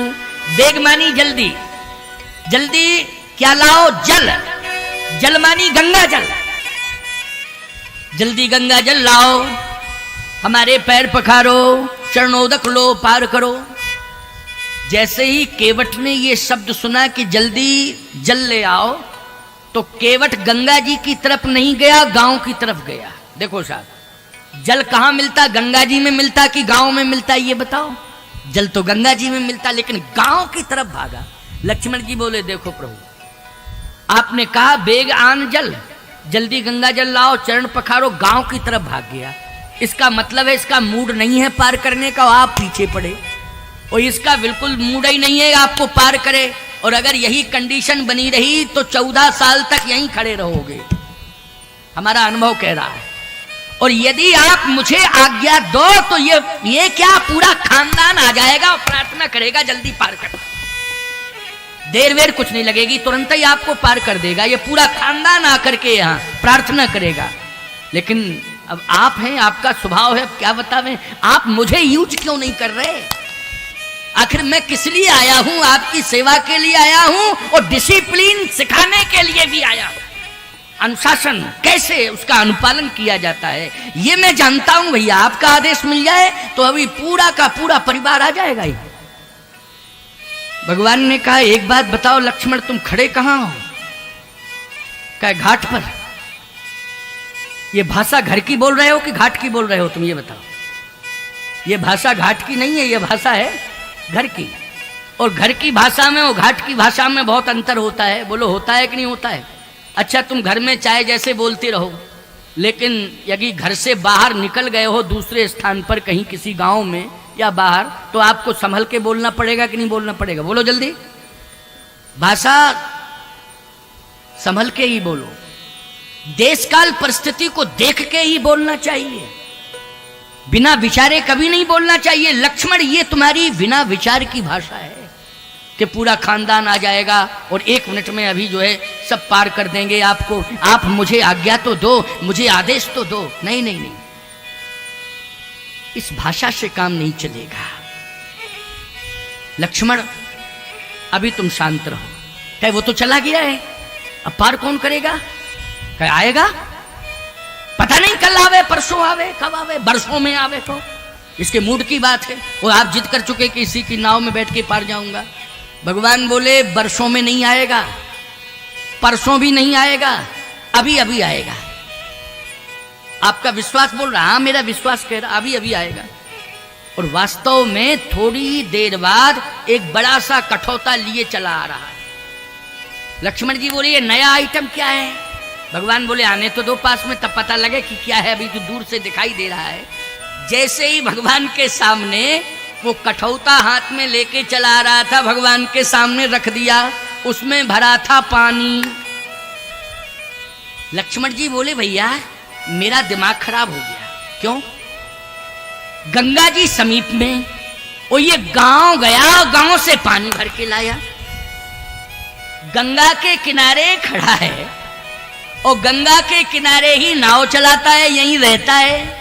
[SPEAKER 1] देग मानी जल्दी, जल्दी क्या लाओ? जल। जल मानी गंगा जल, जल्दी गंगा जल लाओ, हमारे पैर पखारो, चरणोदक लो, पार करो। जैसे ही केवट ने ये शब्द सुना कि जल्दी जल ले आओ, तो केवट गंगा जी की तरफ नहीं गया, गांव की तरफ गया। देखो साहब, जल कहां मिलता? गंगा जी में मिलता कि गांव में मिलता? ये बताओ। जल तो गंगा जी में मिलता, लेकिन गांव की तरफ भागा। लक्ष्मण जी बोले देखो प्रभु, आपने कहा बेग आन जल, जल्दी गंगा जल लाओ, चरण पखारो, गांव की तरफ भाग गया। इसका मतलब है इसका मूड नहीं है पार करने का, आप पीछे पड़े। और इसका बिल्कुल मूड ही नहीं है आपको पार करे। और अगर यही कंडीशन बनी रही तो 14 साल तक यहीं खड़े रहोगे, हमारा अनुभव कह रहा है। और यदि आप मुझे आज्ञा दो तो ये क्या पूरा खानदान आ जाएगा और प्रार्थना करेगा जल्दी पार कर। देर वेर कुछ नहीं लगेगी, तुरंत ही आपको पार कर देगा। ये पूरा खानदान आकर के यहाँ प्रार्थना करेगा। लेकिन अब आप हैं, आपका स्वभाव है, क्या बतावें, आप मुझे यूज क्यों नहीं कर रहे? आखिर मैं किस लिए आया हूं? आपकी सेवा के लिए आया हूं और डिसिप्लिन सिखाने के लिए भी आया हूं। अनुशासन कैसे उसका अनुपालन किया जाता है ये मैं जानता हूं भैया। आपका आदेश मिल जाए तो अभी पूरा का पूरा परिवार आ जाएगा ही। भगवान ने कहा एक बात बताओ लक्ष्मण, तुम खड़े कहां हो? कहा घाट पर। ये भाषा घर की बोल रहे हो कि घाट की बोल रहे हो? तुम ये बताओ। ये भाषा घाट की नहीं है, ये भाषा है घर की। और घर की भाषा में और घाट की भाषा में बहुत अंतर होता है। बोलो होता है कि नहीं होता है? अच्छा, तुम घर में चाहे जैसे बोलते रहो, लेकिन यदि घर से बाहर निकल गए हो दूसरे स्थान पर, कहीं किसी गांव में या बाहर, तो आपको संभल के बोलना पड़ेगा कि नहीं बोलना पड़ेगा? बोलो जल्दी। भाषा संभल के ही बोलो, देश काल परिस्थिति को देख के ही बोलना चाहिए, बिना विचारे कभी नहीं बोलना चाहिए। लक्ष्मण, ये तुम्हारी बिना विचार की भाषा है कि पूरा खानदान आ जाएगा और 1 मिनट में अभी जो है सब पार कर देंगे आपको। आप मुझे आज्ञा तो दो, मुझे आदेश तो दो। नहीं नहीं नहीं, इस भाषा से काम नहीं चलेगा। लक्ष्मण, अभी तुम शांत रहो। कहे वो तो चला गया है, अब पार कौन करेगा? कहे आएगा, पता नहीं कल आवे, परसों आवे, कब आवे, बरसों में आवे, तो इसके मूड की बात है। वो आप जिद कर चुके कि इसी की नाव में बैठ के पार जाऊंगा। भगवान बोले बरसों में नहीं आएगा, परसों भी नहीं आएगा, अभी अभी आएगा। आपका विश्वास बोल रहा, हाँ मेरा विश्वास कह रहा अभी अभी आएगा। और वास्तव में थोड़ी देर बाद एक बड़ा सा कठौता लिए चला आ रहा है। लक्ष्मण जी बोले ये नया आइटम क्या है? भगवान बोले आने तो दो पास में, तब पता लगे कि क्या है, अभी तो दूर से दिखाई दे रहा है। जैसे ही भगवान के सामने वो कठौता हाथ में लेके चला आ रहा था, भगवान के सामने रख दिया, उसमें भरा था पानी। लक्ष्मण जी बोले भैया मेरा दिमाग खराब हो गया। क्यों? गंगा जी समीप में, और ये गांव गया, गांव से पानी भर के लाया, गंगा के किनारे खड़ा है और गंगा के किनारे ही नाव चलाता है, यहीं रहता है,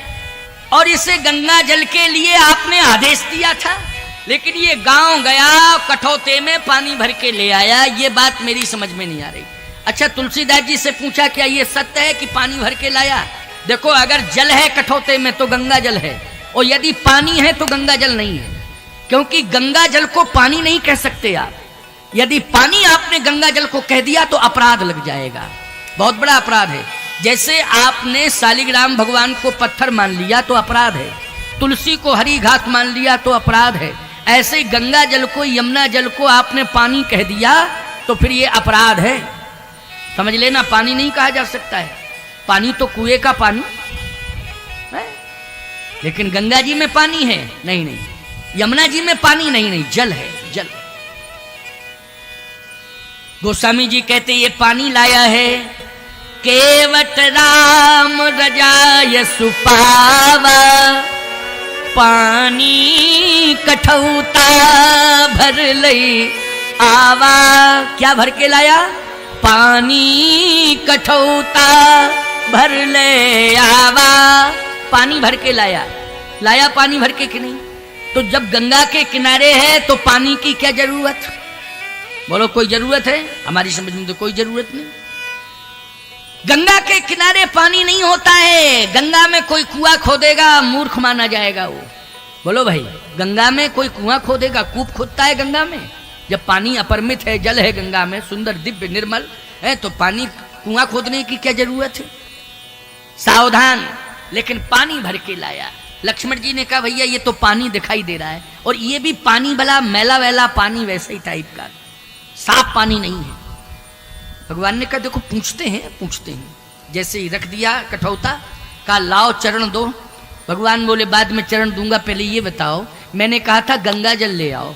[SPEAKER 1] और इसे गंगा जल के लिए आपने आदेश दिया था, लेकिन ये गांव गया, कठौते में पानी भर के ले आया। ये बात मेरी समझ में नहीं आ रही। अच्छा, तुलसीदास जी से पूछा क्या ये सत्य है कि पानी भर के लाया? देखो, अगर जल है कठौते में तो गंगा जल है, और यदि पानी है तो गंगा जल नहीं है, क्योंकि गंगा जल को पानी नहीं कह सकते आप। यदि पानी आपने गंगा जल को कह दिया तो अपराध लग जाएगा, बहुत बड़ा अपराध है। जैसे आपने शालिग्राम भगवान को पत्थर मान लिया तो अपराध है, तुलसी को हरी घास मान लिया तो अपराध है, ऐसे गंगा जल को, यमुना जल को आपने पानी कह दिया तो फिर ये अपराध है। समझ लेना, पानी नहीं कहा जा सकता है। पानी तो कुएं का पानी है, लेकिन गंगा जी में पानी है नहीं नहीं, यमुना जी में पानी नहीं नहीं, जल है, जल। गोस्वामी जी कहते ये पानी लाया है केवट राम रजाय सुपावा, पानी कठौता भर लई आवा। क्या भर के लाया? पानी कठौता भर ले आवा। पानी भर के लाया पानी भर के कि नहीं? तो जब गंगा के किनारे है तो पानी की क्या जरूरत? बोलो, कोई जरूरत है? हमारी समझ में तो कोई जरूरत नहीं। गंगा के किनारे पानी नहीं होता है। गंगा में कोई कुआं खोदेगा, मूर्ख माना जाएगा वो। बोलो भाई, गंगा में कोई कुआं खोदेगा, कूप खोदता है गंगा में? जब पानी अपरिमित है, जल है गंगा में, सुंदर दिव्य निर्मल है, तो पानी कुआं खोदने की क्या जरूरत है? सावधान। लेकिन पानी भर के लाया। लक्ष्मण जी ने कहा भैया ये तो पानी दिखाई दे रहा है, और ये भी पानी भला मैला वैला पानी, वैसे ही टाइप का, साफ पानी नहीं है। भगवान ने कहा देखो पूछते हैं। जैसे ही रख दिया कठौता, कहा लाओ चरण दो। भगवान बोले बाद में चरण दूंगा, पहले ये बताओ, मैंने कहा था गंगा जल ले आओ।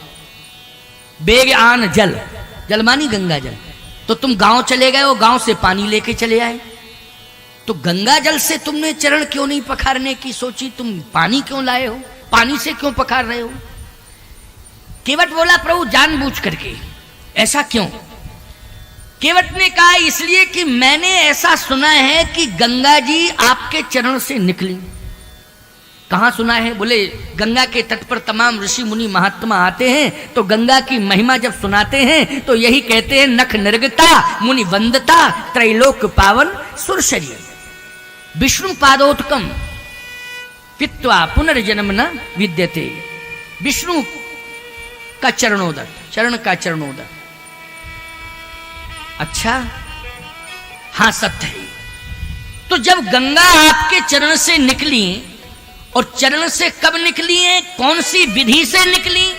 [SPEAKER 1] बेग आन जल मानी गंगा जल, तो तुम गांव चले गए हो, गांव से पानी लेके चले आए। तो गंगा जल से तुमने चरण क्यों नहीं पखारने की सोची? तुम पानी क्यों लाए हो? पानी से क्यों पखार रहे हो? केवट बोला प्रभु जानबूझ करके। ऐसा क्यों? केवट ने कहा इसलिए कि मैंने ऐसा सुना है कि गंगा जी आपके चरण से निकली। कहां सुना है? बोले गंगा के तट पर तमाम ऋषि मुनि महात्मा आते हैं, तो गंगा की महिमा जब सुनाते हैं तो यही कहते हैं नख निर्गता मुनि वंदता त्रैलोक पावन सुरशरी विष्णु पादोत्कम पित्वा पुनर्जन्म न विद्यते। विष्णु का चरणोदक, चरण का चरणोदक। अच्छा, हां सत्य है। तो जब गंगा आपके चरण से निकली, और चरण से कब निकली है, कौन सी विधि से निकली?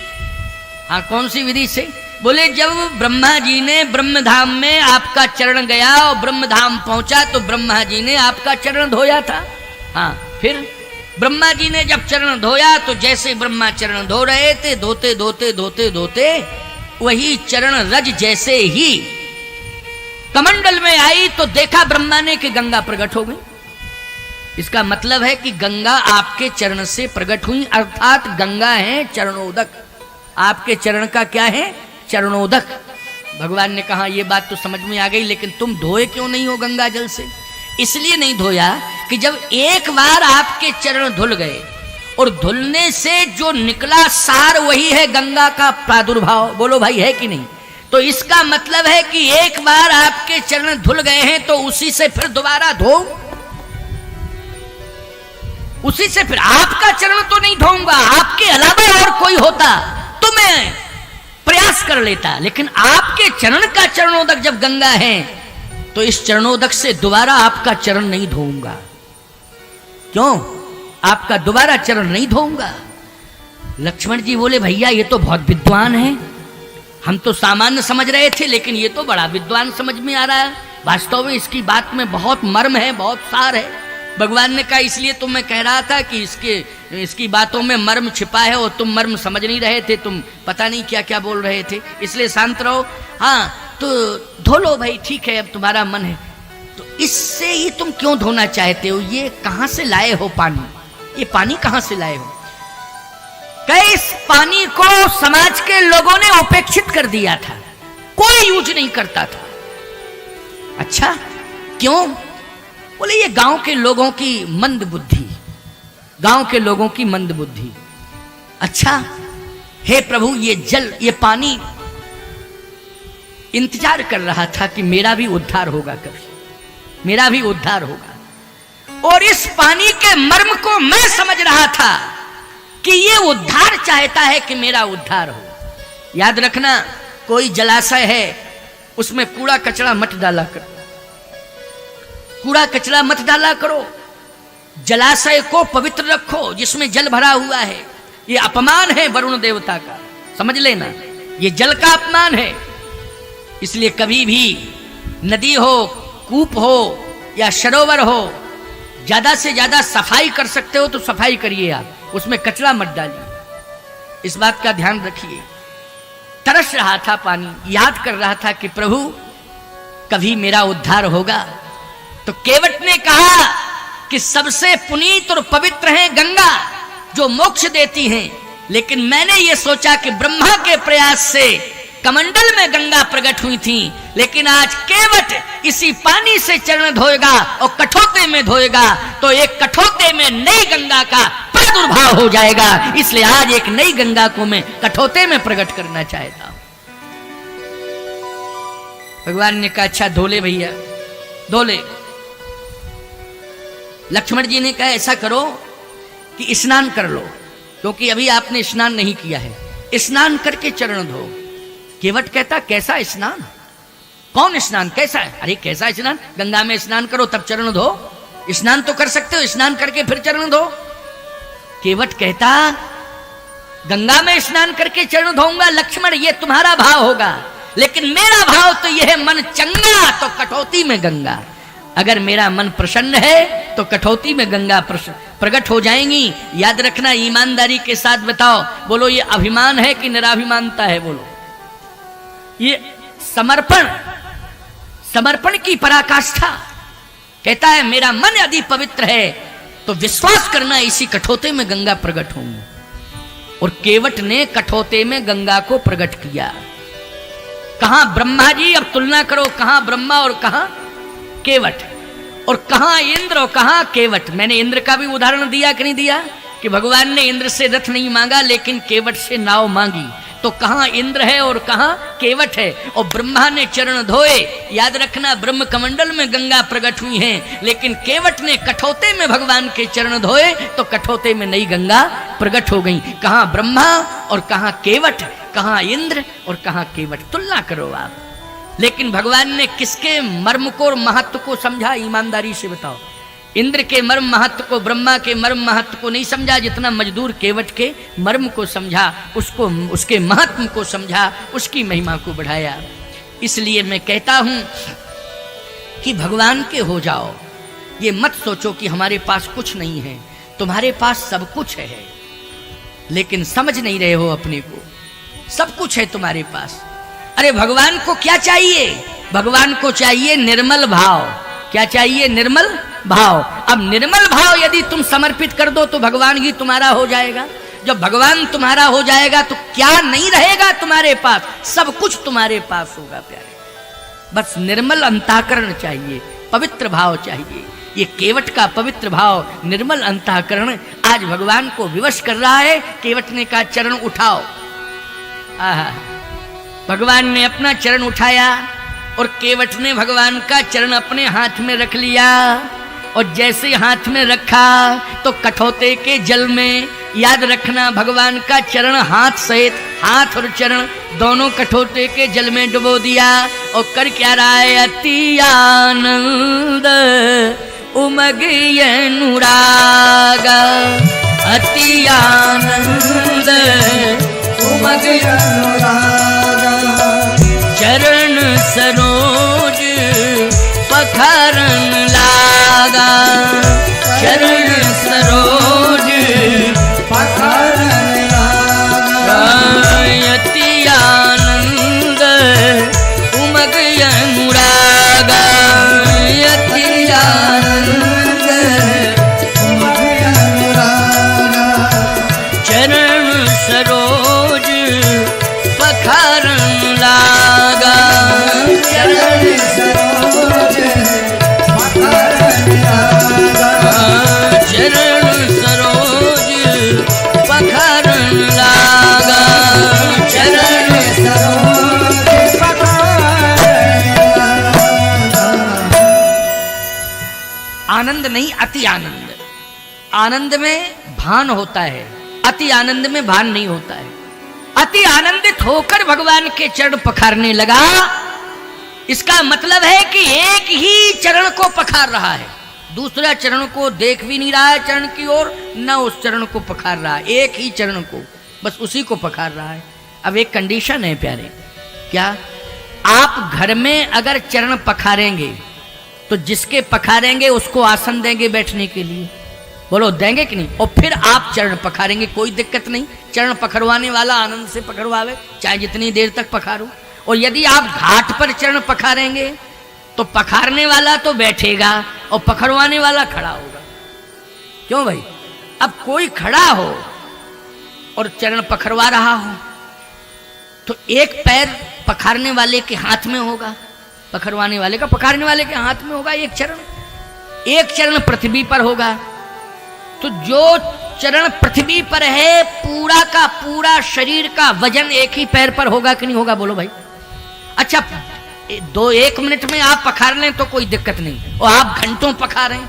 [SPEAKER 1] हाँ, कौन सी विधि से? बोले जब ब्रह्मा जी ने ब्रह्मधाम में आपका चरण गया और ब्रह्मधाम पहुंचा तो ब्रह्मा जी ने आपका चरण धोया था। हाँ, फिर ब्रह्मा जी ने जब चरण धोया तो जैसे ब्रह्मा चरण धो रहे थे, धोते धोते धोते धोते वही चरण रज जैसे ही कमंडल में आई तो देखा ब्रह्मा ने कि गंगा प्रकट हो गई। इसका मतलब है कि गंगा आपके चरण से प्रकट हुई, अर्थात गंगा है चरणोदक। आपके चरण का क्या है? चरणोदक। भगवान ने कहा ये बात तो समझ में आ गई, लेकिन तुम धोए क्यों नहीं हो गंगा जल से? इसलिए नहीं धोया कि जब एक बार आपके चरण धुल गए और धुलने से जो निकला सार वही है गंगा का प्रादुर्भाव। बोलो भाई, है कि नहीं? तो इसका मतलब है कि एक बार आपके चरण धुल गए हैं तो उसी से फिर दोबारा धो, उसी से फिर आपका चरण तो नहीं धोऊंगा। आपके अलावा और कोई होता तो मैं प्रयास कर लेता, लेकिन आपके चरण का चरणोदक जब गंगा है तो इस चरणोदक से दोबारा आपका चरण नहीं धोऊंगा। क्यों? आपका दोबारा चरण नहीं धोऊंगा। लक्ष्मण जी बोले भैया ये तो बहुत विद्वान है, हम तो सामान्य समझ रहे थे, लेकिन ये तो बड़ा विद्वान समझ में आ रहा है। वास्तव में इसकी बात में बहुत मर्म है, बहुत सार है। भगवान ने कहा इसलिए तो मैं कह रहा था कि इसकी बातों में मर्म छिपा है और तुम मर्म समझ नहीं रहे थे, तुम पता नहीं क्या क्या बोल रहे थे, इसलिए शांत रहो। हाँ तो धो लो भाई, ठीक है, अब तुम्हारा मन है। तो इससे ही तुम क्यों धोना चाहते हो? ये कहां से लाए हो पानी? ये पानी कहां से लाए हो? कई इस पानी को समाज के लोगों ने उपेक्षित कर दिया था, कोई यूज नहीं करता था। अच्छा, क्यों? बोले ये गांव के लोगों की मंद बुद्धि, गांव के लोगों की मंद बुद्धि। अच्छा, हे प्रभु ये जल, ये पानी इंतजार कर रहा था कि मेरा भी उद्धार होगा, कभी मेरा भी उद्धार होगा। और इस पानी के मर्म को मैं समझ रहा था कि ये उद्धार चाहता है कि मेरा उद्धार हो। याद रखना, कोई जलाशय है उसमें कूड़ा कचरा मत डाला करो, कूड़ा कचरा मत डाला करो। जलाशय को पवित्र रखो जिसमें जल भरा हुआ है। ये अपमान है वरुण देवता का, समझ लेना, ये जल का अपमान है। इसलिए कभी भी नदी हो, कूप हो या सरोवर हो, ज्यादा से ज्यादा सफाई कर सकते हो तो सफाई करिए, आप उसमें कचरा मत डालिए। इस बात का ध्यान रखिए। तरस रहा था पानी, याद कर रहा था कि प्रभु कभी मेरा उद्धार होगा। तो केवट ने कहा कि सबसे पुनीत और पवित्र है गंगा जो मोक्ष देती हैं, लेकिन मैंने ये सोचा कि ब्रह्मा के प्रयास से कमंडल में गंगा प्रकट हुई थी, लेकिन आज केवट इसी पानी से चरण धोएगा और कठौते में धोएगा तो एक कठौते में नई गंगा का प्रादुर्भाव हो जाएगा। इसलिए आज एक नई गंगा को मैं कठौते में प्रकट करना चाहता हूं। भगवान ने कहा अच्छा धोले भैया धोले। लक्ष्मण जी ने कहा ऐसा करो कि स्नान कर लो, क्योंकि अभी आपने स्नान नहीं किया है, स्नान करके चरण धो। केवट कहता कैसा स्नान, कौन स्नान, कैसा है? अरे कैसा स्नान, गंगा में स्नान करो तब चरण धो। स्नान तो कर सकते हो, स्नान करके फिर चरण धो। केवट कहता गंगा में स्नान करके चरण धोऊंगा लक्ष्मण, ये तुम्हारा भाव होगा, लेकिन मेरा भाव तो यह है मन चंगा तो कठौती में गंगा। अगर मेरा मन प्रसन्न है तो कठौती में गंगा प्रकट हो जाएंगी। याद रखना, ईमानदारी के साथ बताओ, बोलो ये अभिमान है कि निराभिमानता है? बोलो ये समर्पण की पराकाष्ठा। कहता है मेरा मन यदि पवित्र है तो विश्वास करना इसी कठौते में गंगा प्रकट होंगी। और केवट ने कठौते में गंगा को प्रकट किया। कहां ब्रह्मा जी, अब तुलना करो, कहां ब्रह्मा और कहां केवट, और कहां इंद्र और कहां केवट। मैंने इंद्र का भी उदाहरण दिया कि नहीं दिया, कि भगवान ने इंद्र से रथ नहीं मांगा लेकिन केवट से नाव मांगी। तो कहां इंद्र है और कहां केवट है। और ब्रह्मा ने चरण धोए, याद रखना ब्रह्म कमंडल में गंगा प्रकट हुई है, लेकिन केवट ने कठौते में भगवान के चरण धोए तो कठौते में नई गंगा प्रकट हो गई। कहां ब्रह्मा और कहां केवट, कहां इंद्र और कहां केवट, तुलना करो आप। लेकिन भगवान ने किसके मर्म को और महत्व को समझा, ईमानदारी से बताओ? इंद्र के मर्म महत्व को, ब्रह्मा के मर्म महत्व को नहीं समझा, जितना मजदूर केवट के मर्म को समझा, उसको उसके महत्व को समझा, उसकी महिमा को बढ़ाया। इसलिए मैं कहता हूं कि भगवान के हो जाओ। ये मत सोचो कि हमारे पास कुछ नहीं है, तुम्हारे पास सब कुछ है, लेकिन समझ नहीं रहे हो अपने को। सब कुछ है तुम्हारे पास। अरे भगवान को क्या चाहिए? भगवान को चाहिए निर्मल भाव। क्या चाहिए? निर्मल भाव। अब निर्मल भाव यदि तुम समर्पित कर दो तो भगवान ही तुम्हारा हो जाएगा। जब भगवान तुम्हारा हो जाएगा तो क्या नहीं रहेगा तुम्हारे पास? सब कुछ तुम्हारे पास होगा प्यारे। बस निर्मल अंतःकरण चाहिए, पवित्र भाव चाहिए। ये केवट का पवित्र भाव, निर्मल अंतःकरण आज भगवान को विवश कर रहा है। केवट ने कहा चरण उठाओ। आहा, भगवान ने अपना चरण उठाया और केवट ने भगवान का चरण अपने हाथ में रख लिया। और जैसे हाथ में रखा तो कठौते के जल में, याद रखना भगवान का चरण हाथ सहित, हाथ और चरण दोनों कठौते के जल में डुबो दिया। और कर क्या रहा है? अति आनंद उमग अनुराग, अति आनंद उमग अनुराग, चरण सरोज पखारन लागा, चरण सरोज पखारन लागा, अति आनंद उमग अनुरागा, अति आनंद उमग अनुरागा, चरण सरोज पखारन लागा, चरण सरोज पखारन लागा, चरण सरोज पखारन लागा, चरण सरोज पखारन लागा। आनंद नहीं, अति आनंद। आनंद में भान होता है, अति आनंद में भान नहीं होता है। अति आनंदित होकर भगवान के चरण पखारने लगा। इसका मतलब है कि एक ही चरण को पखार रहा है, दूसरा चरण को देख भी नहीं रहा है चरण की ओर, न उस चरण को पखार रहा है। एक ही चरण को, बस उसी को पखार रहा है। अब एक कंडीशन है प्यारे, क्या? आप घर में अगर चरण पखारेंगे तो जिसके पखारेंगे उसको आसन देंगे बैठने के लिए, बोलो देंगे कि नहीं? और फिर आप चरण पखारेंगे, कोई दिक्कत नहीं। चरण पखरवाने वाला आनंद से पखरवावे, चाहे जितनी देर तक पखारो। और यदि आप घाट पर चरण पखारेंगे तो पखारने वाला तो बैठेगा और पखरवाने वाला खड़ा होगा। क्यों भाई? अब कोई खड़ा हो और चरण पखरवा रहा हो तो एक पैर पखारने वाले के हाथ में होगा, पखरवाने वाले का पखारने वाले के हाथ में होगा एक चरण पृथ्वी पर होगा। तो जो चरण पृथ्वी पर है, पूरा का पूरा शरीर का वजन एक ही पैर पर होगा कि नहीं होगा, बोलो भाई। अच्छा, 1 मिनट में आप पखार लें तो कोई दिक्कत नहीं, और आप घंटों पखारें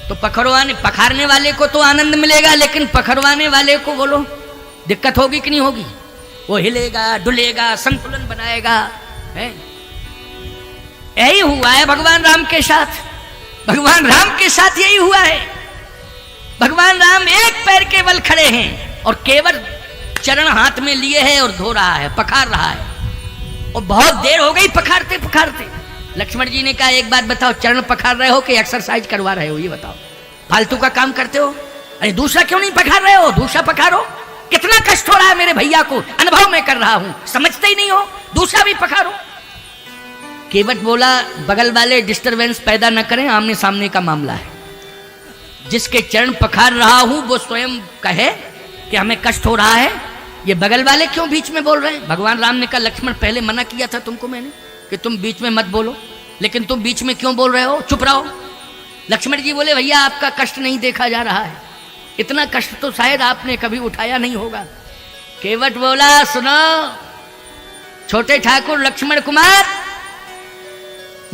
[SPEAKER 1] तो पखारने वाले को तो आनंद मिलेगा, लेकिन पखरवाने वाले को बोलो दिक्कत होगी कि नहीं होगी। वो हिलेगा डुलेगा, संतुलन बनाएगा, है। यही हुआ है भगवान राम के साथ। भगवान राम के साथ यही हुआ है। भगवान राम एक पैर के बल खड़े हैं और केवल चरण हाथ में लिए है और धो रहा है, पखार रहा है, और बहुत देर हो गई पखारते पखारते। लक्ष्मण जी ने कहा एक बात बताओ, चरण पखार रहे हो कि एक्सरसाइज करवा रहे हो, ये बताओ। फालतू का काम करते हो? अरे दूसरा क्यों नहीं पखार रहे हो? दूसरा पखारो। कितना कष्ट हो रहा है मेरे भैया को, अनुभव में कर रहा हूं, समझते ही नहीं हो, दूसरा भी पखारो। केवट बोला बगल वाले डिस्टरबेंस पैदा न करें, आमने सामने का मामला है। जिसके चरण पखार रहा हूं वो स्वयं कहे कि हमें कष्ट हो रहा है, ये बगल वाले क्यों बीच में बोल रहे हैं? भगवान राम ने कहा लक्ष्मण पहले मना किया था तुमको मैंने कि तुम बीच में मत बोलो, लेकिन तुम बीच में क्यों बोल रहे हो, चुप रहो। लक्ष्मण जी बोले भैया आपका कष्ट नहीं देखा जा रहा है, इतना कष्ट तो शायद आपने कभी उठाया नहीं होगा। केवट बोला सुनो छोटे ठाकुर लक्ष्मण कुमार,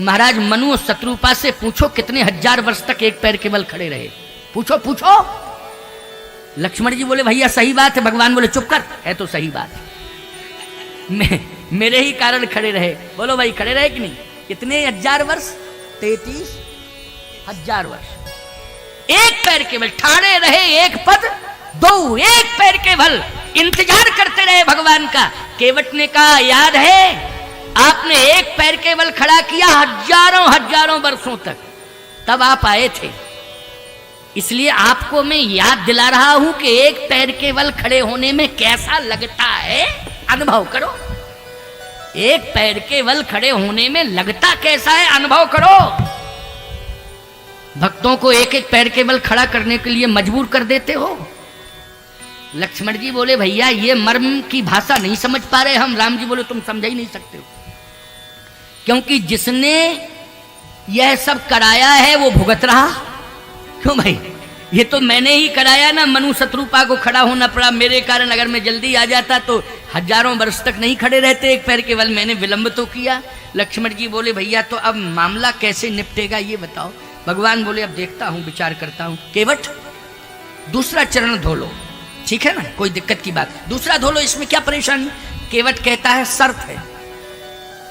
[SPEAKER 1] महाराज मनु और शत्रुपा से पूछो कितने हजार वर्ष तक एक पैर के बल खड़े रहे, पूछो पूछो। लक्ष्मण जी बोले भैया सही बात है। भगवान बोले चुप कर, है तो सही बात, मेरे ही कारण खड़े रहे। बोलो भाई खड़े रहे कि नहीं? कितने हजार वर्ष? 33,000 वर्ष एक पैर के बल ठाड़े रहे, एक पद दो, एक पैर के बल इंतजार करते रहे भगवान का। केवट ने कहा याद है आपने एक पैर के बल खड़ा किया हजारों वर्षों तक, तब आप आए थे, इसलिए आपको मैं याद दिला रहा हूं कि एक पैर के बल खड़े होने में कैसा लगता है, अनुभव करो। एक पैर के बल खड़े होने में लगता कैसा है, अनुभव करो। भक्तों को एक एक पैर के बल खड़ा करने के लिए मजबूर कर देते हो। लक्ष्मण जी बोले भैया ये मर्म की भाषा नहीं समझ पा रहे हम। राम जी बोले तुम समझ ही नहीं सकते हो, क्योंकि जिसने यह सब कराया है वो भुगत रहा। क्यों भाई, ये तो मैंने ही कराया ना, मनु शत्रुपा को खड़ा होना पड़ा मेरे कारण। अगर मैं जल्दी आ जाता तो हजारों वर्ष तक नहीं खड़े रहते एक पैर के बल, मैंने विलंब तो किया। लक्ष्मण जी बोले भैया तो अब मामला कैसे निपटेगा ये बताओ। भगवान बोले अब देखता हूं, विचार करता हूं। केवट दूसरा चरण धो लो, ठीक है ना, कोई दिक्कत की बात, दूसरा धो लो, इसमें क्या परेशानी। केवट कहता है शर्त है।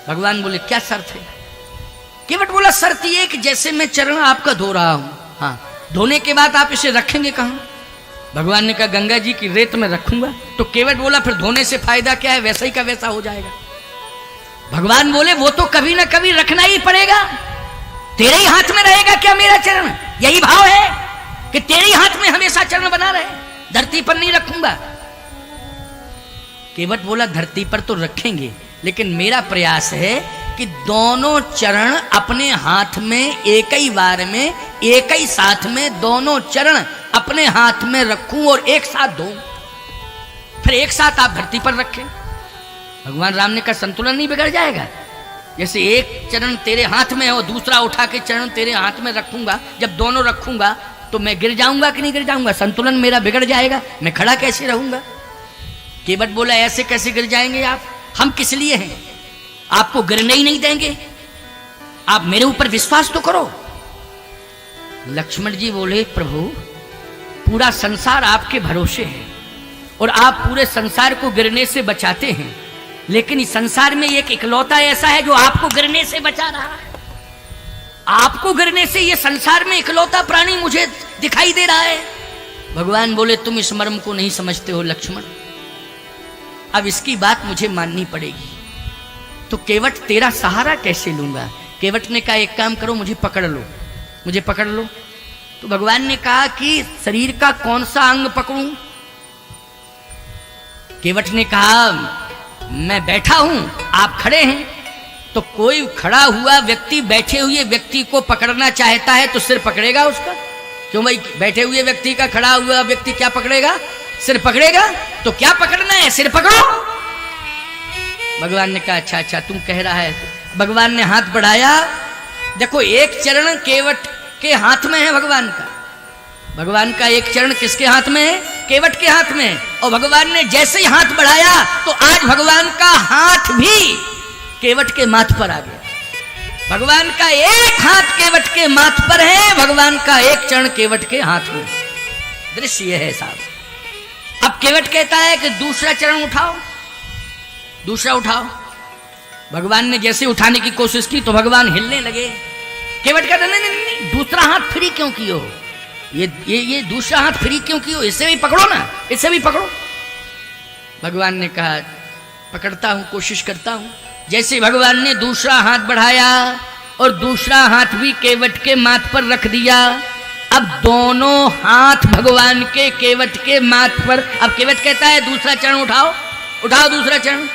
[SPEAKER 1] भगवान बोले क्या शर्त है? केवट बोला शर्त ये कि जैसे मैं चरण आपका धो रहा हूं, हाँ, धोने के बाद आप इसे रखेंगे कहां? भगवान ने कहा गंगा जी की रेत में रखूंगा। तो केवट बोला फिर धोने से फायदा क्या है, वैसा ही का वैसा हो जाएगा। भगवान बोले वो तो कभी ना कभी रखना ही पड़ेगा, तेरे ही हाथ में रहेगा क्या मेरा चरण? यही भाव है कि तेरे ही हाथ में हमेशा चरण बना रहे, धरती पर नहीं रखूंगा। केवट बोला धरती पर तो रखेंगे, लेकिन मेरा प्रयास है कि दोनों चरण अपने हाथ में एक ही बार में, एक ही साथ में दोनों चरण अपने हाथ में रखूं और एक साथ धोऊं, फिर एक साथ आप धरती पर रखें। भगवान राम ने कहा संतुलन नहीं बिगड़ जाएगा? जैसे एक चरण तेरे हाथ में है और दूसरा उठा के चरण तेरे हाथ में रखूंगा, जब दोनों रखूंगा तो मैं गिर जाऊंगा कि नहीं गिर जाऊंगा? संतुलन मेरा बिगड़ जाएगा, मैं खड़ा कैसे रहूंगा? केवट बोला ऐसे कैसे गिर जाएंगे आप, हम किस लिए हैं, आपको गिरने ही नहीं देंगे, आप मेरे ऊपर विश्वास तो करो। लक्ष्मण जी बोले प्रभु पूरा संसार आपके भरोसे है और आप पूरे संसार को गिरने से बचाते हैं, लेकिन इस संसार में एक इकलौता ऐसा है जो आपको गिरने से बचा रहा है। आपको गिरने से ये संसार में इकलौता प्राणी मुझे दिखाई दे रहा है। भगवान बोले तुम इस मर्म को नहीं समझते हो लक्ष्मण, अब इसकी बात मुझे माननी पड़ेगी। तो केवट तेरा सहारा कैसे लूंगा? केवट ने कहा एक काम करो, मुझे पकड़ लो, मुझे पकड़ लो। तो भगवान ने कहा कि शरीर का कौन सा अंग पकड़ूं? केवट ने कहा मैं बैठा हूं, आप खड़े हैं, तो कोई खड़ा हुआ व्यक्ति बैठे हुए व्यक्ति को पकड़ना चाहता है तो सिर पकड़ेगा उसका। क्यों भाई, बैठे हुए व्यक्ति का खड़ा हुआ व्यक्ति क्या पकड़ेगा? सिर पकड़ेगा। तो क्या पकड़ना है? सिर पकड़ो। भगवान ने कहा अच्छा अच्छा तुम कह रहा है। भगवान ने हाथ बढ़ाया, देखो एक चरण केवट के हाथ में है भगवान का। भगवान का एक चरण किसके हाथ में है? केवट के हाथ में। और भगवान ने जैसे ही हाथ बढ़ाया तो आज भगवान का हाथ भी केवट के माथ पर आ गया। भगवान का एक हाथ केवट के माथ पर है, भगवान का एक चरण केवट के हाथ में। दृश्य यह है साहब। अब केवट कहता है कि दूसरा चरण उठाओ, दूसरा उठाओ। भगवान ने जैसे उठाने की कोशिश की तो भगवान हिलने लगे। केवट कहता नहीं नहीं नहीं, दूसरा हाथ फ्री क्यों कियो? ये दूसरा हाथ फ्री क्यों कियो? इससे भी पकड़ो ना, इससे भी पकड़ो। भगवान ने कहा पकड़ता हूं, कोशिश करता हूं। जैसे भगवान ने दूसरा हाथ बढ़ाया और दूसरा हाथ भी केवट के माथ पर रख दिया। अब दोनों हाथ भगवान के केवट के माथ पर। अब केवट कहता है दूसरा चरण उठाओ, उठाओ दूसरा चरण।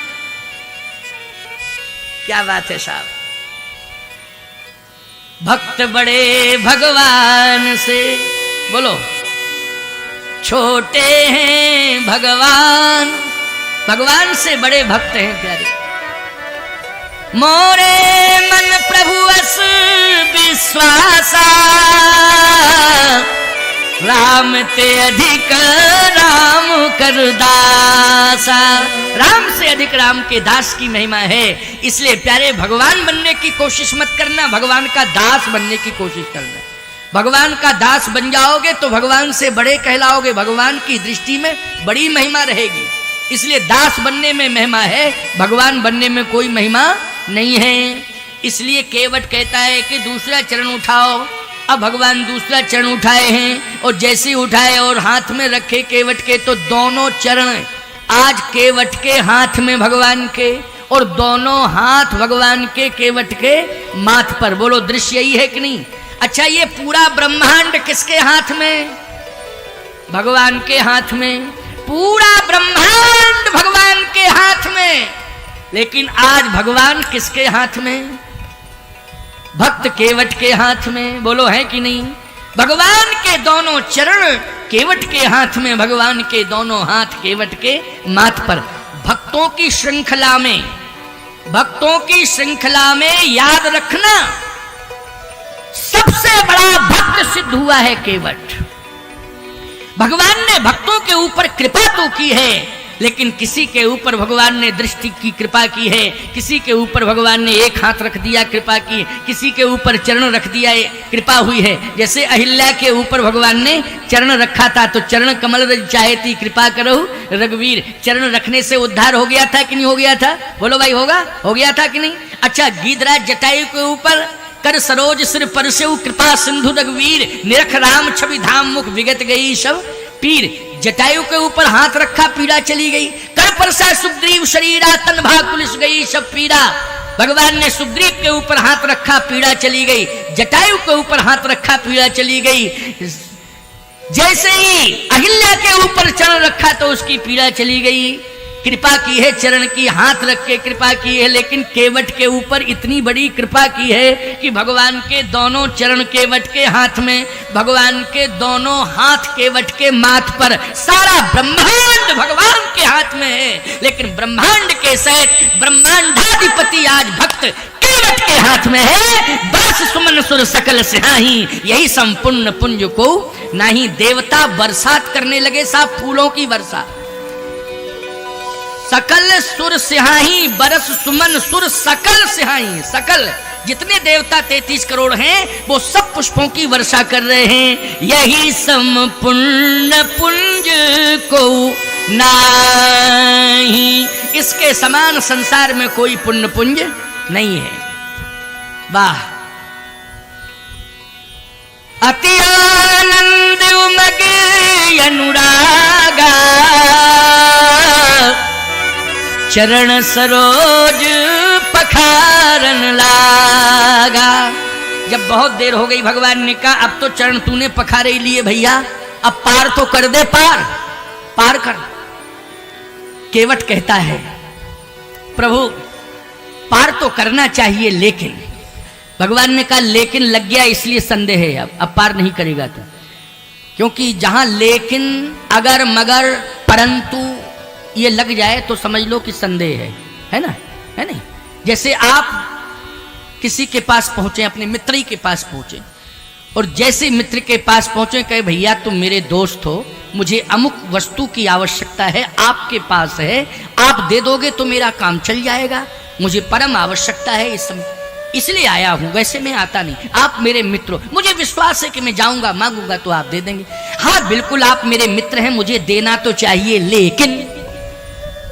[SPEAKER 1] क्या बात है साहब। भक्त बड़े भगवान से, बोलो छोटे हैं भगवान, भगवान से बड़े भक्त हैं प्यारे। मोरे मन प्रभु अस विश्वासा, राम ते अधिक राम कर दासा। राम से अधिक राम के दास की महिमा है। इसलिए प्यारे भगवान बनने की कोशिश मत करना, भगवान का दास बनने की कोशिश करना। भगवान का दास बन जाओगे तो भगवान से बड़े कहलाओगे, भगवान की दृष्टि में बड़ी महिमा रहेगी। इसलिए दास बनने में महिमा है, भगवान बनने में कोई महिमा नहीं है। इसलिए केवट कहता है कि दूसरा चरण उठाओ। अब भगवान दूसरा चरण उठाए हैं और जैसे उठाए और हाथ में रखे केवट के, तो दोनों चरण आज केवट के हाथ में भगवान के, और दोनों हाथ भगवान के केवट के माथ पर। बोलो दृश्य यही है कि नहीं? अच्छा ये पूरा ब्रह्मांड किसके हाथ में? भगवान के हाथ में। पूरा ब्रह्मांड भगवान के हाथ में। लेकिन आज भगवान किसके हाथ में? भक्त केवट के हाथ में। बोलो है कि नहीं? भगवान के दोनों चरण केवट के हाथ में, भगवान के दोनों हाथ केवट के माथ पर। भक्तों की श्रृंखला में, भक्तों की श्रृंखला में याद रखना सबसे बड़ा भक्त सिद्ध हुआ है केवट। भगवान ने भक्तों के ऊपर कृपा तो की है, लेकिन किसी के ऊपर भगवान ने दृष्टि की कृपा की है, किसी के ऊपर भगवान ने एक हाथ रख दिया कृपा की, किसी के ऊपर चरण रख दिया कृपा हुई है। जैसे अहिल्या के ऊपर भगवान ने चरण रखा था तो चरण कमल रज चाहेती कृपा करो रघुवीर, चरण रखने से उद्धार हो गया था कि नहीं हो गया था? बोलो भाई होगा, हो गया था कि नहीं? अच्छा गीधराज जटायु के ऊपर कर सरोज सिर परसेउ कृपा सिंधु रघुवीर, निरख राम छवि धाम मुख विगत गई सब पीर। जटायु के ऊपर हाथ रखा पीड़ा चली गई। कर परसा सुग्रीव शरीरा तन भाग पुलिस गई सब पीड़ा। भगवान ने सुग्रीव के ऊपर हाथ रखा पीड़ा चली गई, जटायु के ऊपर हाथ रखा पीड़ा चली गई। जैसे ही अहिल्या के ऊपर चरण रखा तो उसकी पीड़ा चली गई। कृपा की है, चरण की हाथ रख के कृपा की है, लेकिन केवट के ऊपर इतनी बड़ी कृपा की है कि भगवान के दोनों चरण केवट के हाथ में, भगवान के दोनों हाथ केवट के माथ पर। सारा ब्रह्मांड भगवान के हाथ में है, लेकिन ब्रह्मांड के सहित ब्रह्मांडाधिपति आज भक्त केवट के हाथ में है। बरस सुमन सुर सकल सिहाही, यही संपूर्ण पुंज को नहीं। देवता बरसात करने लगे साहब, फूलों की वर्षा। सकल सुर सिहाही, बरस सुमन सुर सकल सिहाही। सकल जितने देवता 33 करोड़ हैं वो सब पुष्पों की वर्षा कर रहे हैं। यही संपूर्ण पुंज को नाही, इसके समान संसार में कोई पुण्य पुंज नहीं है। वाह, अति आनंद उमगे अनुरागा, चरण सरोज पखारन लागा। जब बहुत देर हो गई भगवान ने कहा अब तो चरण तूने पखारे ही लिए भैया, अब पार तो कर दे, पार पार कर। केवट कहता है प्रभु पार तो करना चाहिए, लेकिन भगवान ने कहा लेकिन लग गया इसलिए संदेह है, अब पार नहीं करेगा तो। क्योंकि जहां लेकिन अगर मगर परंतु ये लग जाए तो समझ लो कि संदेह है ना? है नहीं? जैसे आप किसी के पास पहुंचे, अपने मित्र ही के पास पहुंचे, और जैसे मित्र के पास पहुंचे कहे भैया तुम मेरे दोस्त हो, मुझे अमुक वस्तु की आवश्यकता है, आपके पास है, आप दे दोगे तो मेरा काम चल जाएगा, मुझे परम आवश्यकता है इस समय, इसलिए आया हूं, वैसे मैं आता नहीं, आप मेरे मित्र हो, मुझे विश्वास है कि मैं जाऊंगा मांगूंगा तो आप दे देंगे। हाँ बिल्कुल आप मेरे मित्र हैं, मुझे देना तो चाहिए, लेकिन,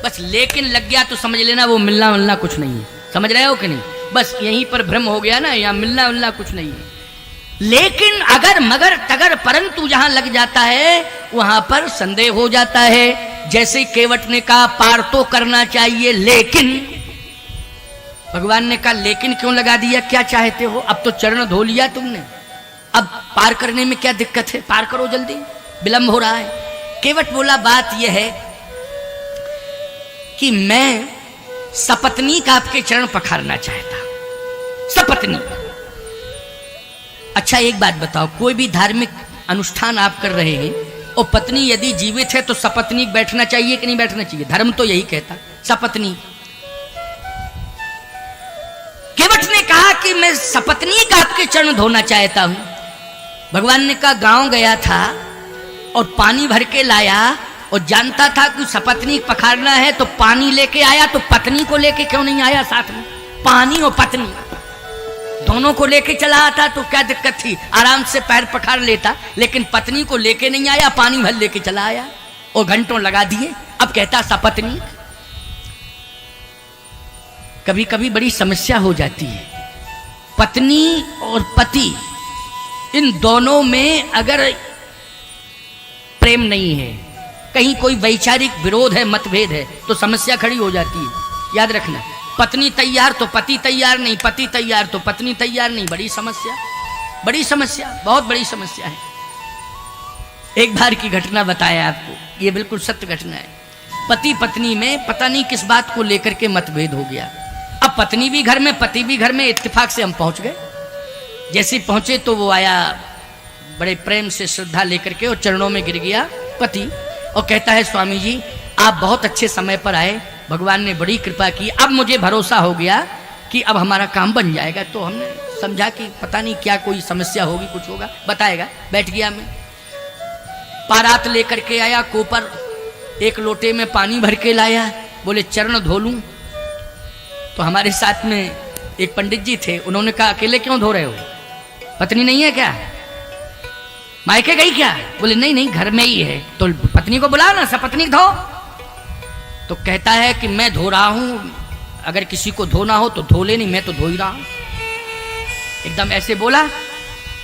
[SPEAKER 1] बस लेकिन लग गया तो समझ लेना वो मिलना मिलना कुछ नहीं है। समझ रहे हो कि नहीं? बस यहीं पर भ्रम हो गया ना, यहाँ मिलना मिलना कुछ नहीं है। लेकिन अगर मगर तगर परंतु जहां लग जाता है वहां पर संदेह हो जाता है। जैसे केवट ने कहा पार तो करना चाहिए, लेकिन भगवान ने कहा लेकिन क्यों लगा दिया, क्या चाहते हो? अब तो चरण धो लिया तुमने, अब पार करने में क्या दिक्कत है, पार करो जल्दी, विलंब हो रहा है। केवट बोला बात यह है कि मैं सपत्नीक आपके चरण पखारना चाहता, सपत्नीक। अच्छा एक बात बताओ, कोई भी धार्मिक अनुष्ठान आप कर रहे हैं और पत्नी यदि जीवित है तो सपत्नीक बैठना चाहिए कि नहीं बैठना चाहिए? धर्म तो यही कहता, सपत्नीक। केवट ने कहा कि मैं सपत्नीक आपके चरण धोना चाहता हूं। भगवान ने कहा गांव गया था और पानी भर के लाया और जानता था कि सपत्नीक पखारना है तो पानी लेके आया, तो पत्नी को लेके क्यों नहीं आया साथ में? पानी और पत्नी दोनों को लेके चला आता तो क्या दिक्कत थी, आराम से पैर पखार लेता, लेकिन पत्नी को लेके नहीं आया, पानी भर लेके चला आया और घंटों लगा दिए। अब कहता सपत्नीक। कभी कभी बड़ी समस्या हो जाती है, पत्नी और पति इन दोनों में अगर प्रेम नहीं है, कहीं कोई वैचारिक विरोध है, मतभेद है, तो समस्या खड़ी हो जाती है। याद रखना, पत्नी तैयार तो पति तैयार नहीं, पति तैयार तो पत्नी तैयार नहीं, बड़ी समस्या, बड़ी समस्या, बहुत बड़ी समस्या है। एक बार की घटना बताया आपको, ये बिल्कुल सत्य घटना है। पति पत्नी में पता नहीं किस बात को लेकर के मतभेद हो गया। अब पत्नी भी घर में, पति भी घर में, इत्तेफाक से हम पहुंच गए। जैसे पहुंचे तो वो आया बड़े प्रेम से श्रद्धा लेकर के और चरणों में गिर गया पति, और कहता है स्वामी जी आप बहुत अच्छे समय पर आए, भगवान ने बड़ी कृपा की, अब मुझे भरोसा हो गया कि अब हमारा काम बन जाएगा। तो हमने समझा कि पता नहीं क्या कोई समस्या होगी, कुछ होगा, बताएगा। बैठ गया मैं, पारात लेकर के आया, कोपर एक लोटे में पानी भर के लाया, बोले चरण धो लूं। तो हमारे साथ में एक पंडित जी थे, उन्होंने कहा अकेले क्यों धो रहे हो, पत्नी नहीं है क्या, मायके गई क्या? बोले नहीं नहीं घर में ही है। तो पत्नी को बुला ना, सपत्नीक धो। तो कहता है कि मैं धो रहा हूं, अगर किसी को धोना हो तो धो ले, नहीं मैं तो धो ही रहा हूं। एकदम ऐसे बोला,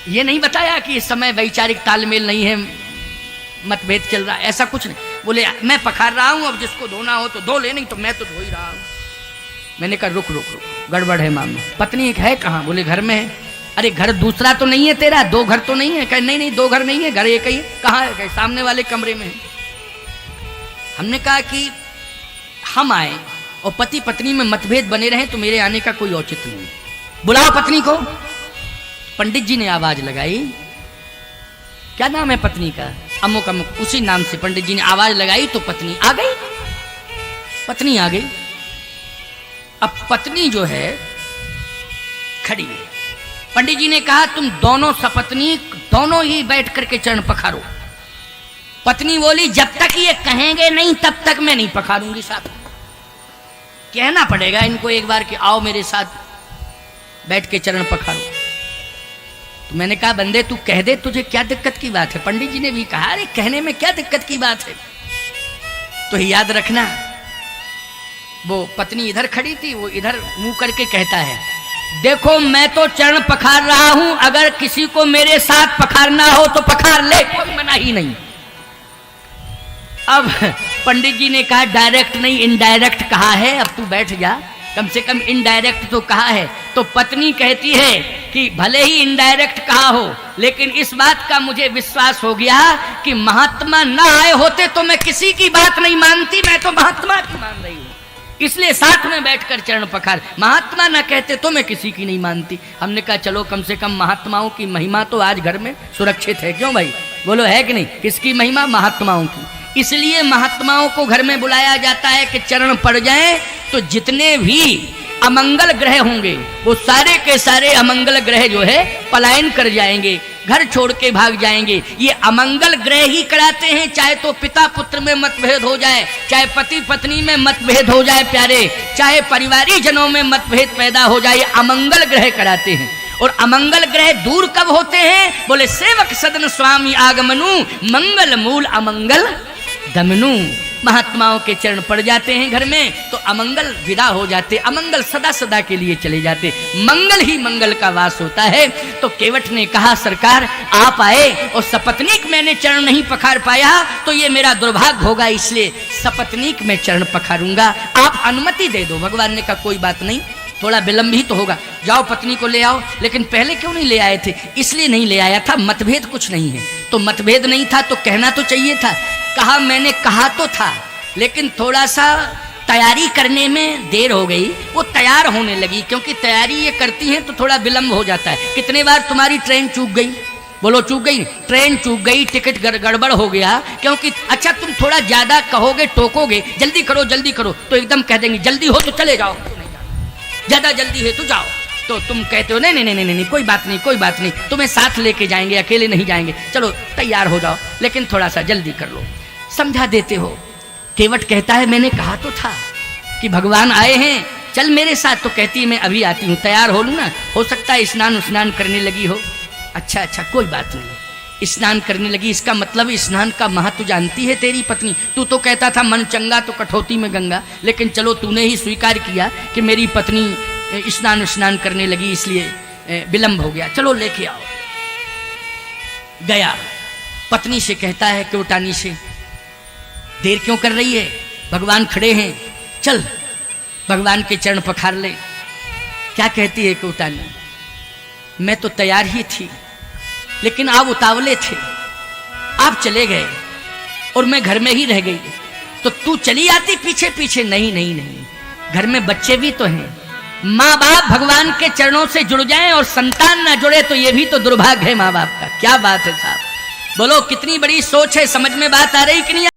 [SPEAKER 1] ये नहीं बताया कि इस समय वैचारिक तालमेल नहीं है, मतभेद चल रहा है, ऐसा कुछ नहीं। बोले मैं पखार रहा हूं, अब जिसको धोना हो तो धो ले, नहीं तो मैं तो धो ही रहा हूं। मैंने कहा रुक रुक रुक, गड़बड़ है मामला, पत्नी एक है कहाँ? बोले घर में है। अरे घर दूसरा तो नहीं है तेरा, दो घर तो नहीं है? कहे नहीं नहीं दो घर नहीं है, घर एक ही है। कहाँ है? कहे सामने वाले कमरे में है। हमने कहा कि हम आए और पति पत्नी में मतभेद बने रहे तो मेरे आने का कोई औचित्य नहीं, बुलाओ पत्नी को। पंडित जी ने आवाज लगाई, क्या नाम है पत्नी का? अमुक अमुक, उसी नाम से पंडित जी ने आवाज लगाई तो पत्नी आ गई, पत्नी आ गई। अब पत्नी जो है खड़ी है, पंडित जी ने कहा तुम दोनों सपत्नी दोनों ही बैठ करके चरण पखारो। पत्नी बोली जब तक ये कहेंगे नहीं तब तक मैं नहीं पखारूंगी साथ। कहना पड़ेगा इनको एक बार कि आओ मेरे साथ बैठ के चरण पखारो। तो मैंने कहा बंदे तू कह दे, तुझे क्या दिक्कत की बात है? पंडित जी ने भी कहा अरे कहने में क्या दिक्कत की बात है। तो याद रखना, वो पत्नी इधर खड़ी थी, वो इधर मुंह करके कहता है देखो मैं तो चरण पखार रहा हूं, अगर किसी को मेरे साथ पखारना हो तो पखार ले, कोई मना ही नहीं। अब पंडित जी ने कहा डायरेक्ट नहीं इनडायरेक्ट कहा है, अब तू बैठ जा, कम से कम इनडायरेक्ट तो कहा है। तो पत्नी कहती है कि भले ही इनडायरेक्ट कहा हो, लेकिन इस बात का मुझे विश्वास हो गया कि महात्मा ना आए होते तो मैं किसी की बात नहीं मानती, मैं तो महात्मा की मान रही हूं, इसलिए साथ में बैठकर चरण पखार। महात्मा ना कहते तो मैं किसी की नहीं मानती। हमने कहा चलो कम से कम महात्माओं की महिमा तो आज घर में सुरक्षित है, क्यों भाई बोलो, है कि नहीं? किसकी महिमा? महात्माओं की। इसलिए महात्माओं को घर में बुलाया जाता है कि चरण पड़ जाएं तो जितने भी अमंगल ग्रह होंगे वो सारे के सारे अमंगल ग्रह जो है पलायन कर जाएंगे, घर छोड़ के भाग जाएंगे। ये अमंगल ग्रह ही कराते हैं, चाहे तो पिता पुत्र में मतभेद हो जाए, चाहे पति पत्नी में मतभेद हो जाए प्यारे, चाहे परिवारी जनों में मतभेद पैदा हो जाए, अमंगल ग्रह कराते हैं। और अमंगल ग्रह दूर कब होते हैं? बोले सेवक सदन स्वामी आगमनु, मंगल मूल अमंगल दमनु। महात्माओं के चरण पड़ जाते हैं घर में तो अमंगल विदा हो जाते, अमंगल सदा सदा के लिए चले जाते, मंगल ही मंगल का वास होता है। तो केवट ने कहा सरकार आप आए और सपत्नीक मैंने चरण नहीं पखार पाया तो ये मेरा दुर्भाग्य होगा, इसलिए सपत्नीक मैं चरण पखारूंगा, आप अनुमति दे दो। भगवान ने कहा कोई बात नहीं, थोड़ा विलंब ही तो होगा, जाओ पत्नी को ले आओ। लेकिन पहले क्यों नहीं ले आए थे? इसलिए नहीं ले आया था, मतभेद कुछ नहीं है। तो मतभेद नहीं था तो कहना तो चाहिए था। कहा मैंने कहा तो था, लेकिन थोड़ा सा तैयारी करने में देर हो गई, वो तैयार होने लगी, क्योंकि तैयारी ये करती हैं तो थोड़ा विलंब हो जाता है। कितने बार तुम्हारी ट्रेन चूक गई? बोलो चूक गई, ट्रेन चूक गई, टिकट गड़बड़ हो गया, क्योंकि अच्छा तुम थोड़ा ज्यादा कहोगे, टोकोगे, जल्दी करो तो एकदम कह देंगे जल्दी हो तो चले जाओ, ज्यादा जल्दी है तो जाओ। तो तुम कहते हो नहीं कोई बात नहीं, तुम्हें साथ लेके जाएंगे, अकेले नहीं जाएंगे, चलो तैयार हो जाओ, लेकिन थोड़ा सा जल्दी कर लो, समझा देते हो। केवट कहता है मैंने कहा तो था कि भगवान आए हैं, चल मेरे साथ। तो कहती है मैं अभी आती हूँ, तैयार हो लूँ ना, हो सकता है स्नान करने लगी हो। अच्छा कोई बात नहीं, स्नान करने लगी, इसका मतलब स्नान का महत्व जानती है तेरी पत्नी। तू तो कहता था मन चंगा तो कठौती में गंगा, लेकिन चलो तूने ही स्वीकार किया कि मेरी पत्नी स्नान करने लगी, इसलिए विलंब हो गया, चलो लेके आओ। गया, पत्नी से कहता है केवटानी से देर क्यों कर रही है, भगवान खड़े हैं, चल भगवान के चरण पखार ले। क्या कहती है केवटानी? मैं तो तैयार ही थी, लेकिन आप उतावले थे, आप चले गए और मैं घर में ही रह गई, तो तू चली आती पीछे पीछे। नहीं, घर में बच्चे भी तो हैं, माँ बाप भगवान के चरणों से जुड़ जाएं और संतान ना जुड़े तो ये भी तो दुर्भाग्य है माँ बाप का। क्या बात है साहब, बोलो कितनी बड़ी सोच है, समझ में बात आ रही कि नहीं?